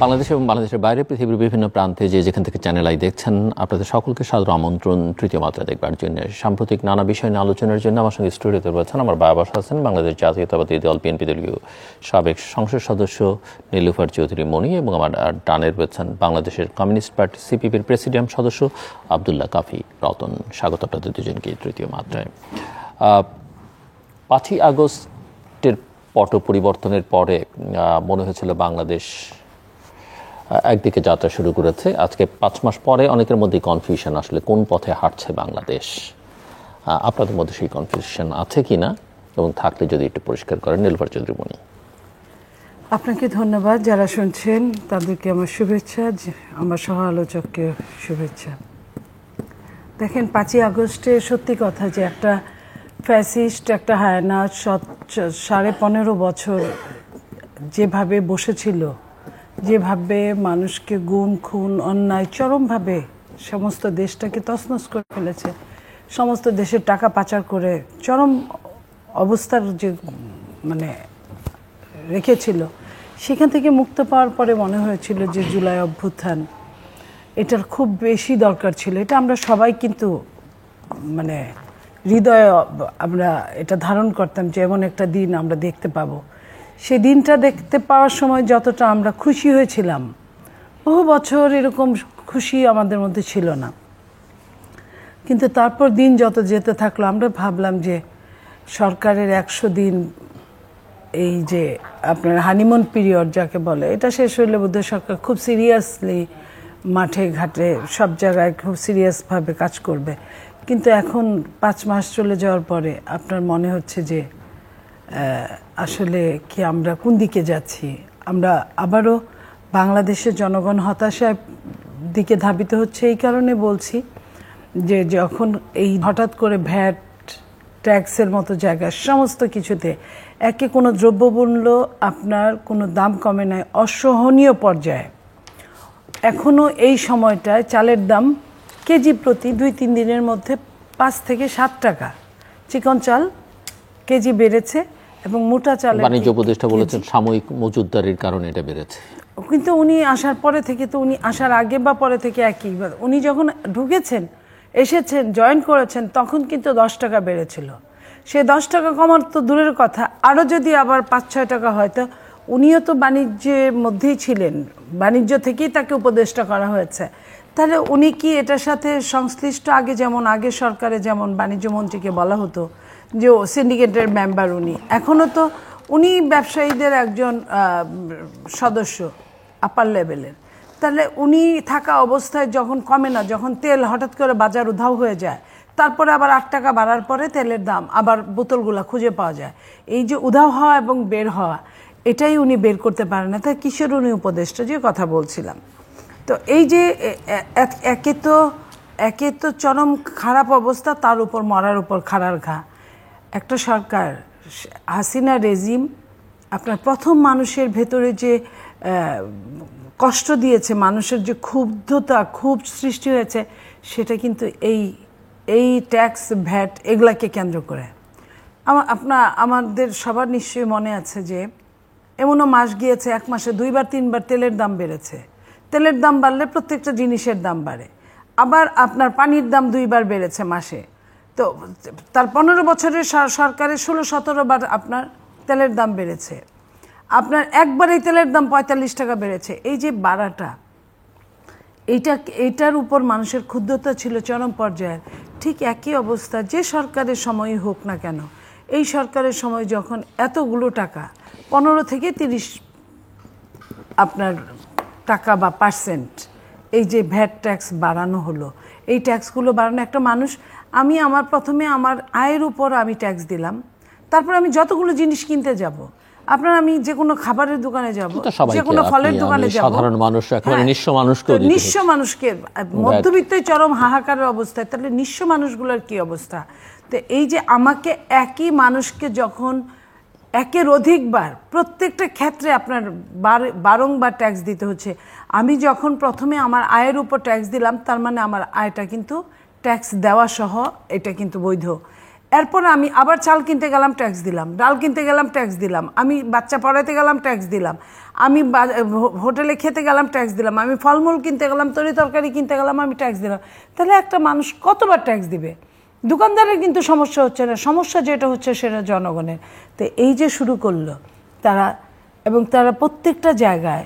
বাংলাদেশ এবং বাংলাদেশের বাইরে পৃথিবীর বিভিন্ন প্রান্তে যে যেখান থেকে চ্যানেল আই দেখছেন, আপনাদের সকলকে সাদর আমন্ত্রণ তৃতীয় মাত্রা দেখবার জন্য। সাম্প্রতিক নানা বিষয় নিয়ে আলোচনার জন্য আমার সঙ্গে স্টুডিওতে রয়েছেন আমার বাবা আছেন বাংলাদেশ জাতীয়তাবাদী দল বিএনপি দলীয় সাবেক সংসদ সদস্য নীলুফার চৌধুরী মনি, এবং আমার ডানে রয়েছেন বাংলাদেশের কমিউনিস্ট পার্টি সিপিপির প্রেসিডিয়াম সদস্য আব্দুল্লাহ কাফি রতন। স্বাগত আপনাদের দুজনকে তৃতীয় মাত্রায়। 5ই আগস্টের পট পরিবর্তনের পরে মনে হয়েছিল বাংলাদেশ একদিকে যাত্রা শুরু করেছে। আজকে 5 মাস পরে অনেকের মধ্যে কনফিউশন, আসলে কোন পথে হাঁটছে বাংলাদেশ। আপনাদের মধ্যে সেই কনফিউশন আছে কিনা, এবং থাকলে যদি একটু পরিষ্কার করেন। নীলুফার চৌধুরী মনি। আপনাকে ধন্যবাদ। যারা শুনছেন তাদেরকে আমার শুভেচ্ছা, আমার সহ আলোচককে শুভেচ্ছা। দেখেন, 5ই আগস্টে সত্যি কথা যে একটা ফ্যাসিস্ট, একটা হায়না 15.5 বছর যেভাবে বসেছিল, যেভাবে মানুষকে গুম খুন অন্যায় চরমভাবে সমস্ত দেশটাকে তছনছ করে ফেলেছে, সমস্ত দেশের টাকা পাচার করে চরম অবস্থার যে রেখেছিল, সেখান থেকে মুক্ত পাওয়ার পরে মনে হয়েছিল যে জুলাই অভ্যুত্থান এটার খুব বেশি দরকার ছিল। এটা আমরা সবাই কিন্তু হৃদয়ে আমরা এটা ধারণ করতাম যে এমন একটা দিন আমরা দেখতে পাবো। সেই দিনটা দেখতে পাওয়ার সময় যতটা আমরা খুশি হয়েছিলাম, বহু বছর এরকম খুশি আমাদের মধ্যে ছিল না। কিন্তু তারপর দিন যত যেতে থাকলো, আমরা ভাবলাম যে সরকারের 100 দিন, এই যে আপনার হানিমুন পিরিয়ড যাকে বলে, এটা শেষ হইলে বোধহয় সরকার খুব সিরিয়াসলি মাঠে ঘাটে সব জায়গায় খুব সিরিয়াসভাবে কাজ করবে। কিন্তু এখন 5 মাস চলে যাওয়ার পরে আপনার মনে হচ্ছে যে আসলে কি আমরা কোন দিকে যাচ্ছি। আমরা আবারও বাংলাদেশের জনগণ হতাশার দিকে ধাবিত হচ্ছে। এই কারণে বলছি যে যখন এই হঠাৎ করে ভ্যাট ট্যাক্সের মতো জায়গায় সমস্ত কিছুতে একে কোনো দ্রব্যমূল্য আপনার কোনো দাম কমে নাই, অসহনীয় পর্যায়ে। এখনও এই সময়টায় চালের দাম কেজি প্রতি 2-3 দিনের মধ্যে 5 থেকে 7 টাকা চিকন চাল কেজি বেড়েছে, এবং মোটা চাল বাণিজ্য উপদেষ্টা বলেছেন সাময়িক মজুতদারির কারণে এটা বেড়েছে। কিন্তু উনি আসার পরে থেকে তো, উনি আসার আগে বা পরে থেকে একই, উনি যখন ঢুকেছেন, এসেছেন, জয়েন করেছেন, তখন কিন্তু 10 টাকা বেড়েছিল। সে 10 টাকা কমার তো দূরের কথা, আরও যদি আবার 5-6 টাকা হয়, তো উনিও তো বাণিজ্যের মধ্যেই ছিলেন, বাণিজ্য থেকেই তাকে উপদেষ্টা করা হয়েছে। তাহলে উনি কি এটার সাথে সংশ্লিষ্ট? আগে যেমন আগে সরকারে যেমন বাণিজ্য মন্ত্রীকে বলা হতো যে সিন্ডিকেটের মেম্বার উনি, এখনও তো উনি ব্যবসায়ীদের একজন সদস্য আপার লেভেলের। তাহলে উনি থাকা অবস্থায় যখন কমে না, যখন তেল হঠাৎ করে বাজার উধাও হয়ে যায়, তারপরে আবার 8 টাকা বাড়ার পরে তেলের দাম আবার বোতলগুলা খুঁজে পাওয়া যায়, এই যে উধাও হওয়া এবং বের হওয়া, এটাই উনি বের করতে পারেন না। তাই কিসের উনি উপদেষ্টা, যে কথা বলছিলাম। তো এই যে একে তো চরম খারাপ অবস্থা, তার উপর মরার উপর খাড়ার ঘা। একটা সরকার, হাসিনা রেজিম, আপনার প্রথম মানুষের ভেতরে যে কষ্ট দিয়েছে, মানুষের যে ক্ষুব্ধতা, ক্ষোভ সৃষ্টি হয়েছে, সেটা কিন্তু এই ট্যাক্স ভ্যাট এগুলাকে কেন্দ্র করে। আমাদের সবার নিশ্চয়ই মনে আছে যে এমনও মাস গিয়েছে 1 মাসে 2-3 তেলের দাম বেড়েছে। তেলের দাম বাড়লে প্রত্যেকটা জিনিসের দাম বাড়ে। আবার আপনার পানির দাম 2 বার বেড়েছে মাসে। তো তার 15 বছরের সরকারের 16-17 বার আপনার তেলের দাম বেড়েছে। আপনার একবারেই তেলের দাম 45 টাকা বেড়েছে। এই যে বাড়াটা, এইটার উপর মানুষের ক্ষুব্ধতা ছিল চরম পর্যায়ের। ঠিক একই অবস্থা যে সরকারের সময়ই হোক না কেন, এই সরকারের সময় যখন এতগুলো টাকা 15 থেকে 30 আপনার টাকা বা পার্সেন্ট এই যে ভ্যাট ট্যাক্স বাড়ানো হলো, এই ট্যাক্সগুলো বাড়ানো, একটা মানুষ, প্রথমে আমার আয়ের উপর আমি ট্যাক্স দিলাম, তারপর আমি যতগুলো জিনিস কিনতে যাব, আমি যে কোনো খাবারের দোকানে যাব, যে কোনো ফলের দোকানে যাব, সাধারণ মানুষ, একেবারে নিঃস্ব মানুষকে মধ্যবিত্তই চরম হাহাকারের অবস্থায়, তাহলে নিঃস্ব মানুষগুলোর কি অবস্থা? তো এই যে আমাকে একই মানুষকে যখন একের অধিকবার প্রত্যেকটা ক্ষেত্রে আপনার বারংবার ট্যাক্স দিতে হচ্ছে। আমি যখন প্রথমে আমার আয়ের উপর ট্যাক্স দিলাম, তার মানে আমার আয়টা কিন্তু ট্যাক্স দেওয়া সহ এটা কিন্তু বৈধ। এরপর আমি আবার চাল কিনতে গেলাম, ট্যাক্স দিলাম, ডাল কিনতে গেলাম, ট্যাক্স দিলাম, আমি বাচ্চা পড়াতে গেলাম, ট্যাক্স দিলাম, আমি হোটেলে খেতে গেলাম, ট্যাক্স দিলাম, আমি ফলমূল কিনতে গেলাম, তরি তরকারি কিনতে গেলাম, আমি ট্যাক্স দিলাম। তাহলে একটা মানুষ কতবার ট্যাক্স দিবে? দোকানদারের কিন্তু সমস্যা হচ্ছে না, সমস্যা যেটা হচ্ছে সেটা জনগণের। তো এই যে শুরু করলো তারা, এবং তারা প্রত্যেকটা জায়গায়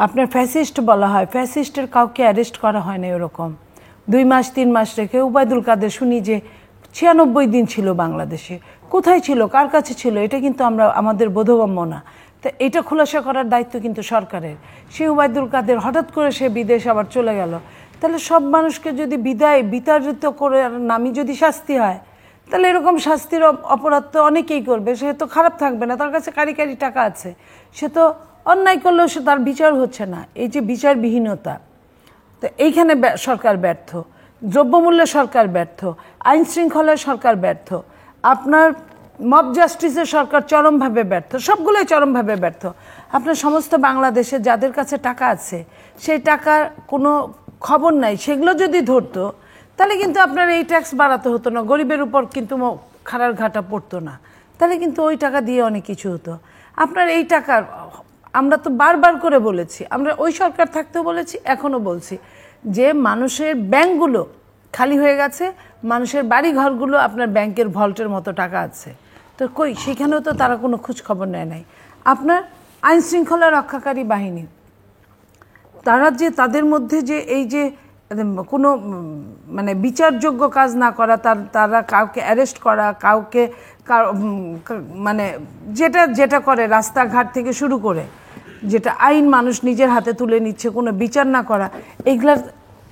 আপনার ফ্যাসিস্ট বলা হয়, ফ্যাসিস্টের কাউকে অ্যারেস্ট করা হয় না এরকম 2 মাস 3 মাস রেখে। ওবায়দুল কাদের শুনি যে 96 দিন ছিল বাংলাদেশে, কোথায় ছিল, কার কাছে ছিল, এটা কিন্তু আমাদের বোধগম্য না। তো এটা খোলাসা করার দায়িত্ব কিন্তু সরকারের। সেই ওবায়দুল কাদের হঠাৎ করে সে বিদেশ আবার চলে গেল, তাহলে সব মানুষকে যদি বিতাড়িত করে নামি যদি শাস্তি হয়, তাহলে এরকম শাস্তির অপরাধ তো অনেকেই করবে, সে তো খারাপ থাকবে না, তার কাছে কারি কারি টাকা আছে, সে তো অন্যায় করলেও সে তার বিচার হচ্ছে না। এই যে বিচারবিহীনতা, তো এইখানে সরকার ব্যর্থ, দ্রব্যমূল্যে সরকার ব্যর্থ, আইন শৃঙ্খলায় সরকার ব্যর্থ, আপনার মব জাস্টিসের সরকার চরমভাবে ব্যর্থ, সবগুলোই চরমভাবে ব্যর্থ। আপনার সমস্ত বাংলাদেশে যাদের কাছে টাকা আছে সেই টাকার কোনো খবর নাই, সেগুলো যদি ধরতো তাহলে কিন্তু আপনার এই ট্যাক্স বাড়াতে হতো না, গরিবের উপর কিন্তু খাড়ার ঘাটা পড়তো না, তাহলে কিন্তু ওই টাকা দিয়ে অনেক কিছু হতো। আপনার এই টাকার, আমরা তো বারবার করে বলেছি, আমরা ওই সরকার থাকতেও বলেছি, এখনও বলছি যে মানুষের ব্যাংকগুলো খালি হয়ে গেছে, মানুষের বাড়ি ঘরগুলো আপনার ব্যাংকের ভল্টের মতো টাকা আছে, তো কই সেখানেও তো তারা কোনো খোঁজ খবর নেয় নাই। আপনার আইন শৃঙ্খলা রক্ষাকারী বাহিনী, তারা যে তাদের মধ্যে যে এই যে কোনো মানে বিচারযোগ্য কাজ না করা, তারা কাউকে অ্যারেস্ট করা, কাউকে মানে যেটা যেটা করে রাস্তাঘাট থেকে শুরু করে যেটা আইন মানুষ নিজের হাতে তুলে নিচ্ছে, কোনো বিচার না করা, এইগুলার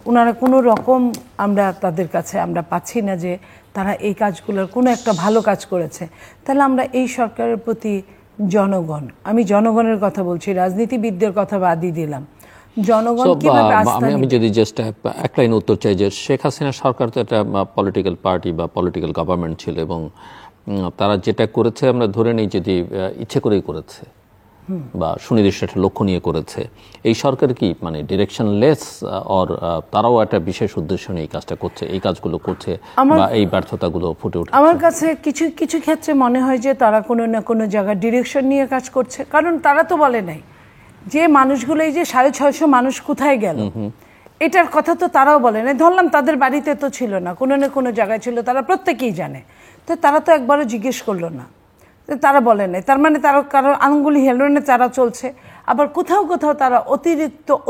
ওনারা কোনো রকম আমরা তাদের কাছে আমরা পাচ্ছি না যে তারা এই কাজগুলোর কোনো একটা ভালো কাজ করেছে। তাহলে আমরা এই সরকারের প্রতি জনগণ, আমি জনগণের কথা বলছি, রাজনীতিবিদদের কথা বাদই দিলাম, জনগণ কিভাবে আস্থা নিবে? আমি যদি জাস্ট এক লাইন উত্তর চাই যে শেখ হাসিনা সরকার তো একটা পলিটিক্যাল পার্টি বা পলিটিক্যাল গভর্নমেন্ট ছিল, এবং তারা যেটা করেছে আমরা ধরে নিই যদি ইচ্ছে করেই করেছে বা সুনির্দিষ্ট একটা লক্ষ্য নিয়ে করেছে, এই সরকার কি মানে ডিরেকশনলেস, অর তারাও একটা বিশেষ উদ্দেশ্য নিয়ে এই কাজটা করছে, এই কাজগুলো করছে বা এই ব্যর্থতাগুলো ফুটে উঠছে? আমার কাছে কিছু কিছু ক্ষেত্রে মনে হয় যে তারা কোনো না কোনো জায়গায় ডিরেকশন নিয়ে কাজ করছে, কারণ তারা তো বলে নাই যে মানুষগুলো এই যে 650 মানুষ কোথায় গেল, এটার কথা তো তারাও বলে নাই। ধরলাম তাদের বাড়িতে তো ছিল না, কোনো না কোনো জায়গায় ছিল, তারা প্রত্যেকেই জানে, তো তারা তো একবারও জিজ্ঞেস করলো না, তারা বলে নাই। তার মানে তারা কারো আঙ্গুলি হেলনে তারা চলছে, আবার কোথাও কোথাও তারা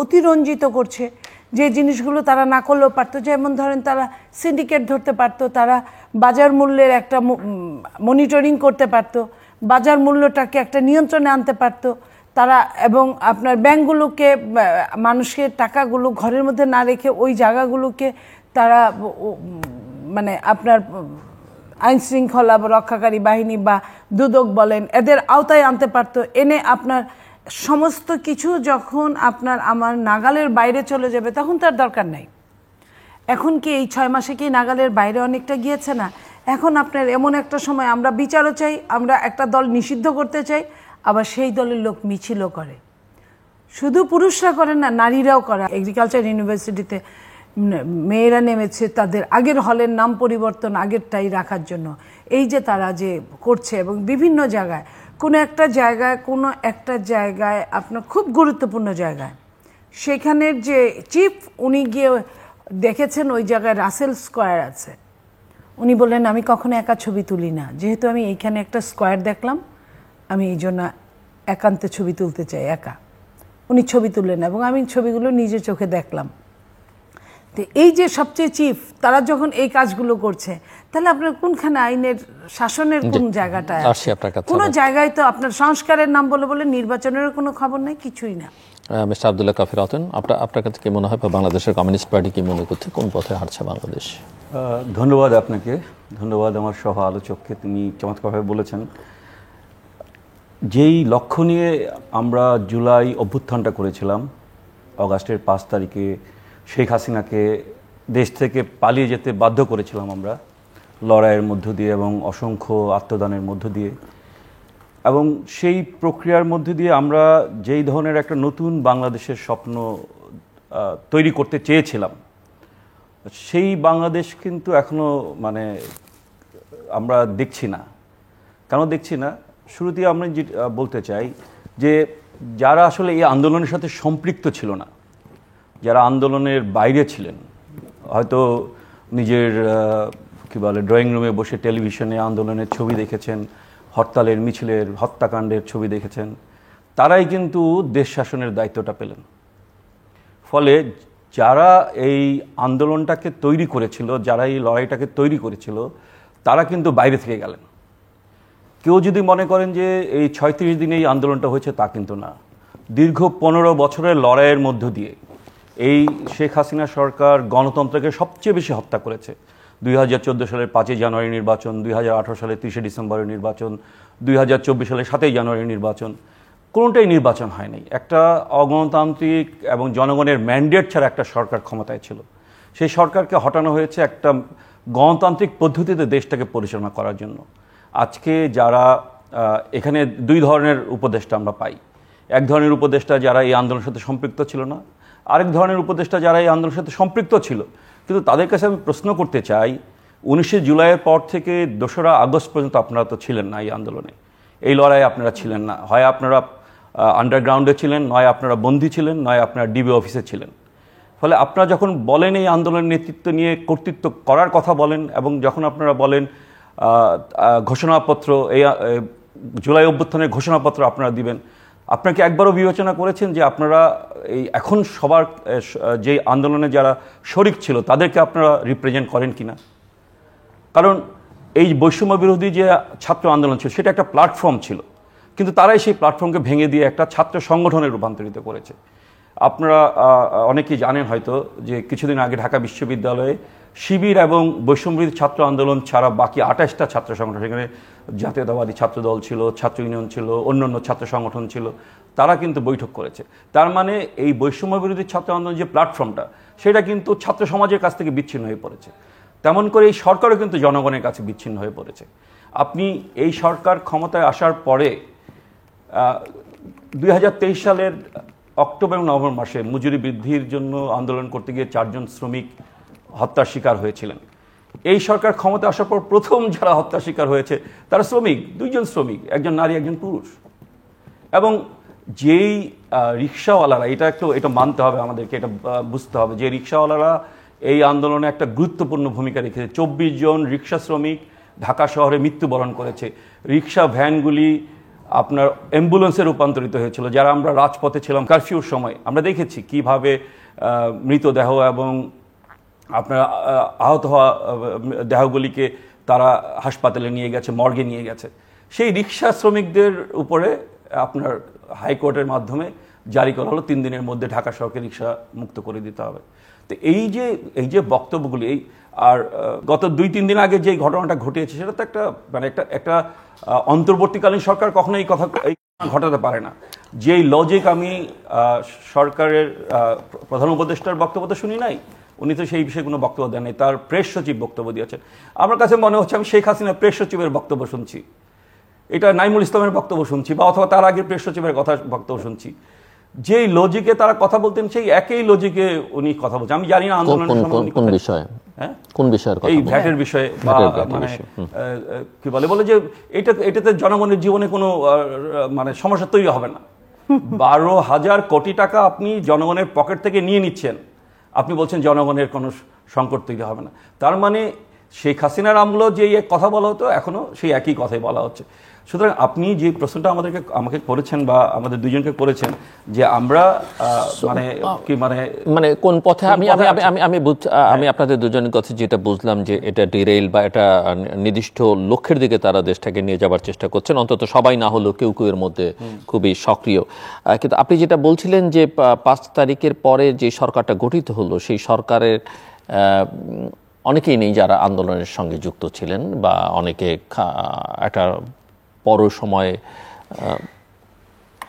অতিরঞ্জিত করছে যে জিনিসগুলো তারা না করলেও পারতো। যেমন ধরেন তারা সিন্ডিকেট ধরতে পারতো, তারা বাজার মূল্যের একটা মনিটরিং করতে পারতো, বাজার মূল্যটাকে একটা নিয়ন্ত্রণে আনতে পারতো তারা, এবং আপনার ব্যাংকগুলোকে মানুষের টাকাগুলো ঘরের মধ্যে না রেখে ওই জায়গাগুলোকে তারা মানে আপনার আইন শৃঙ্খলা রক্ষাকারী বাহিনী বা দুদক বলেন এদের আওতায় আনতে পারতো, এনে আপনার সমস্ত কিছু যখন আপনার আমার নাগালের বাইরে চলে যাবে তখন তার দরকার নাই। এখন কি এই 6 মাসে কি নাগালের বাইরে অনেকটা গিয়েছে না? এখন আপনার এমন একটা সময় আমরা বিচারও চাই, আমরা একটা দল নিষিদ্ধ করতে চাই, আবার সেই দলের লোক মিছিলও করে। শুধু পুরুষরা করে না, নারীরাও করে। এগ্রিকালচার ইউনিভার্সিটিতে মেয়েরা নেমেছে তাদের আগের হলের নাম পরিবর্তন আগেরটাই রাখার জন্য। এই যে তারা যে করছে, এবং বিভিন্ন জায়গায় কোনো একটা জায়গায় আপনার খুব গুরুত্বপূর্ণ জায়গায় সেখানের যে চিফ উনি গিয়ে দেখেছেন ওই জায়গায় রাসেল স্কোয়ার আছে, উনি বললেন আমি কখনো একা ছবি তুলি না, যেহেতু আমি এইখানে একটা স্কোয়ার দেখলাম আমি এই জন্য একান্তে ছবি তুলতে চাই একা। উনি ছবি তুললেন এবং আমি ছবিগুলো নিজে চোখে দেখলাম। তো এই যে সবচেয়ে চিফ তারা যখন এই কাজগুলো করছে, তাহলে আপনার কোনখানে আইনের শাসনের কোন জায়গাটা? কোন জায়গায় তো আপনার সংস্কারের নাম বলে বলে নির্বাচনের কোনো খবর নেই, কিছুই না। মিস্টার আব্দুল্লাহ কাফি রতন, আপনার কাছে কি মনে হয় বাংলাদেশের কমিউনিস্ট পার্টি কি মনে করছে কোন পথে হাঁটছে বাংলাদেশ? ধন্যবাদ আপনাকে, ধন্যবাদ আমার সহ আলোচককে, তিনি চমৎকারভাবে বলেছেন। যেই লক্ষ্য নিয়ে আমরা জুলাই অভ্যুত্থানটা করেছিলাম, অগাস্টের 5 তারিখে শেখ হাসিনাকে দেশ থেকে পালিয়ে যেতে বাধ্য করেছিলাম আমরা লড়াইয়ের মধ্য দিয়ে এবং অসংখ্য আত্মদানের মধ্য দিয়ে, এবং সেই প্রক্রিয়ার মধ্যে দিয়ে আমরা যেই ধরনের একটা নতুন বাংলাদেশের স্বপ্ন তৈরি করতে চেয়েছিলাম, সেই বাংলাদেশ কিন্তু এখনো মানে আমরা দেখছি না। কেন দেখছি না? শুরুতেই আমরা বলতে চাই যে যারা আসলে এই আন্দোলনের সাথে সম্পৃক্ত ছিল না, যারা আন্দোলনের বাইরে ছিলেন, হয়তো নিজের কী বলে ড্রয়িং রুমে বসে টেলিভিশনে আন্দোলনের ছবি দেখেছেন, হরতালের মিছিলের হত্যাকাণ্ডের ছবি দেখেছেন, তারাই কিন্তু দেশ শাসনের দায়িত্বটা পেলেন। ফলে যারা এই আন্দোলনটাকে তৈরি করেছিল, যারা এই লড়াইটাকে তৈরি করেছিল, তারা কিন্তু বাইরে থেকে গেলেন। কেউ যদি মনে করেন যে এই ৩৬ দিনে এই আন্দোলনটা হয়েছে, তা কিন্তু না। দীর্ঘ ১৫ বছরের লড়াইয়ের মধ্য দিয়ে এই শেখ হাসিনা সরকার গণতন্ত্রকে সবচেয়ে বেশি হত্যা করেছে। ২০১৪ সালের ৫ই জানুয়ারি নির্বাচন, ২০১৮ সালের ৩০শে ডিসেম্বরের নির্বাচন, ২০২৪ সালের ৭ই জানুয়ারি নির্বাচন, কোনোটাই নির্বাচন হয়নি। একটা অগণতান্ত্রিক এবং জনগণের ম্যান্ডেট ছাড়া একটা সরকার ক্ষমতায় ছিল। সেই সরকারকে হটানো হয়েছে একটা গণতান্ত্রিক পদ্ধতিতে দেশটাকে পরিচালনা করার জন্য। আজকে যারা এখানে দুই ধরনের উপদেষ্টা আমরা পাই। এক ধরনের উপদেষ্টা যারা এই আন্দোলনের সাথে সম্পৃক্ত ছিল না, আরেক ধরনের উপদেষ্টা যারা এই আন্দোলনের সাথে সম্পৃক্ত ছিল। কিন্তু তাদের কাছে আমি প্রশ্ন করতে চাই, ১৯শে জুলাইয়ের পর থেকে ২রা আগস্ট পর্যন্ত আপনারা তো ছিলেন না এই আন্দোলনে, এই লড়াইয়ে আপনারা ছিলেন না। হয় আপনারা আন্ডারগ্রাউন্ডে ছিলেন, নয় আপনারা বন্দী ছিলেন, নয় আপনারা ডিবি অফিসে ছিলেন। ফলে আপনারা যখন বলেন এই আন্দোলনের নেতৃত্ব নিয়ে কর্তৃত্ব করার কথা বলেন, এবং যখন আপনারা বলেন ঘোষণাপত্র, এই জুলাই অভ্যুত্থানের ঘোষণাপত্র আপনারা দিবেন, আপনারা কি একবারও বিবেচনা করেছেন যে আপনারা এই এখন সবার যে আন্দোলনে যারা শরিক ছিল তাদেরকে আপনারা রিপ্রেজেন্ট করেন কিনা? কারণ এই বৈষম্য বিরোধী যে ছাত্র আন্দোলন ছিল সেটা একটা প্ল্যাটফর্ম ছিল, কিন্তু তারাই সেই প্ল্যাটফর্মকে ভেঙে দিয়ে একটা ছাত্র সংগঠনে রূপান্তরিত করেছে। আপনারা অনেকেই জানেন হয়তো যে কিছুদিন আগে ঢাকা বিশ্ববিদ্যালয়ে শিবির এবং বৈষম্যবিরোধী ছাত্র আন্দোলন ছাড়া বাকি ২৮টা ছাত্র সংগঠন, সেখানে জাতীয়তাবাদী ছাত্র দল ছিল, ছাত্র ইউনিয়ন ছিল, অন্যান্য ছাত্র সংগঠন ছিল, তারা কিন্তু বৈঠক করেছে। তার মানে এই বৈষম্যবিরোধী ছাত্র আন্দোলন যে প্ল্যাটফর্মটা, সেটা কিন্তু ছাত্র সমাজের কাছ থেকে বিচ্ছিন্ন হয়ে পড়েছে। তেমন করে এই সরকারও কিন্তু জনগণের কাছে বিচ্ছিন্ন হয়ে পড়েছে। আপনি এই সরকার ক্ষমতায় আসার পরে ২০২৩ সালের অক্টোবর এবং নভেম্বর মাসে মজুরি বৃদ্ধির জন্য আন্দোলন করতে গিয়ে ৪ জন শ্রমিক হত্যার শিকার হয়েছিলেন। এই সরকার ক্ষমতা আসার পর প্রথম যারা হত্যার শিকার হয়েছে তারা শ্রমিক, ২ জন শ্রমিক, একজন নারী একজন পুরুষ। এবং যেই রিক্সাওয়ালারা, এটা মানতে হবে আমাদেরকে, এটা বুঝতে হবে যে রিক্সাওয়ালারা এই আন্দোলনে একটা গুরুত্বপূর্ণ ভূমিকা রেখেছে। ২৪ জন রিক্সা শ্রমিক ঢাকা শহরে মৃত্যুবরণ করেছে। রিক্সা ভ্যানগুলি আপনার অ্যাম্বুলেন্সে রূপান্তরিত হয়েছিল। যারা আমরা রাজপথে ছিলাম কারফিউর সময়, আমরা দেখেছি কিভাবে মৃতদেহ এবং আপনার আহত হওয়া দেহগুলিকে তারা হাসপাতালে নিয়ে গেছে, মর্গে নিয়ে গেছে। সেই রিক্সা শ্রমিকদের উপরে আপনার হাইকোর্টের মাধ্যমে জারি করা হলো ৩ দিনের মধ্যে ঢাকা শহরকে রিক্সা মুক্ত করে দিতে হবে। তো এই যে বক্তব্যগুলি, আর গত ২-৩ দিন আগে যে ঘটনাটা ঘটিয়েছে, সেটা তো একটা অন্তর্বর্তীকালীন সরকার কখনো এই কথা ঘটাতে পারে না। যেই লজিক আমি সরকারের প্রধান উপদেষ্টার বক্তব্য তো শুনি নাই, উনি তো সেই বিষয়ে কোনো বক্তব্য দেন নাই, তার প্রেস সচিব বক্তব্য দিয়েছেন। আমার কাছে মনে হচ্ছে আমি শেখ হাসিনার প্রেস সচিবের বক্তব্য শুনছি, এটা নাইমুল ইসলামের বক্তব্য শুনছি, বা অথবা তার আগে প্রেস সচিবের বক্তব্য শুনছি। যেই লজিকে তারা কথা বলতেন সেই একই লজিকে উনি কথা বলছেন। আমি জানি না আন্দোলনের কোন বিষয়ে, কোন বিষয়ের কথা, এই ভ্যাটের বিষয়ে, বা মানে কি বলে যে এটাতে জনগণের জীবনে কোনো মানে সমস্যা তৈরি হবে না। ১২,০০০ কোটি টাকা আপনি জনগণের পকেট থেকে নিয়ে নিচ্ছেন, আপনি বলছেন জনগণের কোনো সংকট তৈরি হবে না। তার মানে শেখ হাসিনার আমলেও যে কথা বলা হতো, এখনো সেই একই কথাই বলা হচ্ছে। সুতরাং আপনি যে প্রশ্নটা আমাকে করেছেন বা আমাদের দুজনকে করেছেন, যে আমরা মানে কোন পথে, আমি আপনাদের দুজনের কথা যেটা বুঝলাম যে এটা ডিরেইল বা এটা নির্দিষ্ট লক্ষ্যের দিকে তারা দেশটাকে নিয়ে যাবার চেষ্টা করছেন, অন্তত সবাই না হলেও কেউ কেউ এর মধ্যে খুবই সক্রিয়। কিন্তু আপনি যেটা বলছিলেন যে ৫ তারিখের পরে যে সরকারটা গঠিত হলো, সেই সরকারের অনেকেই নেই যারা আন্দোলনের সঙ্গে যুক্ত ছিলেন, বা অনেকে একটা বড় সময়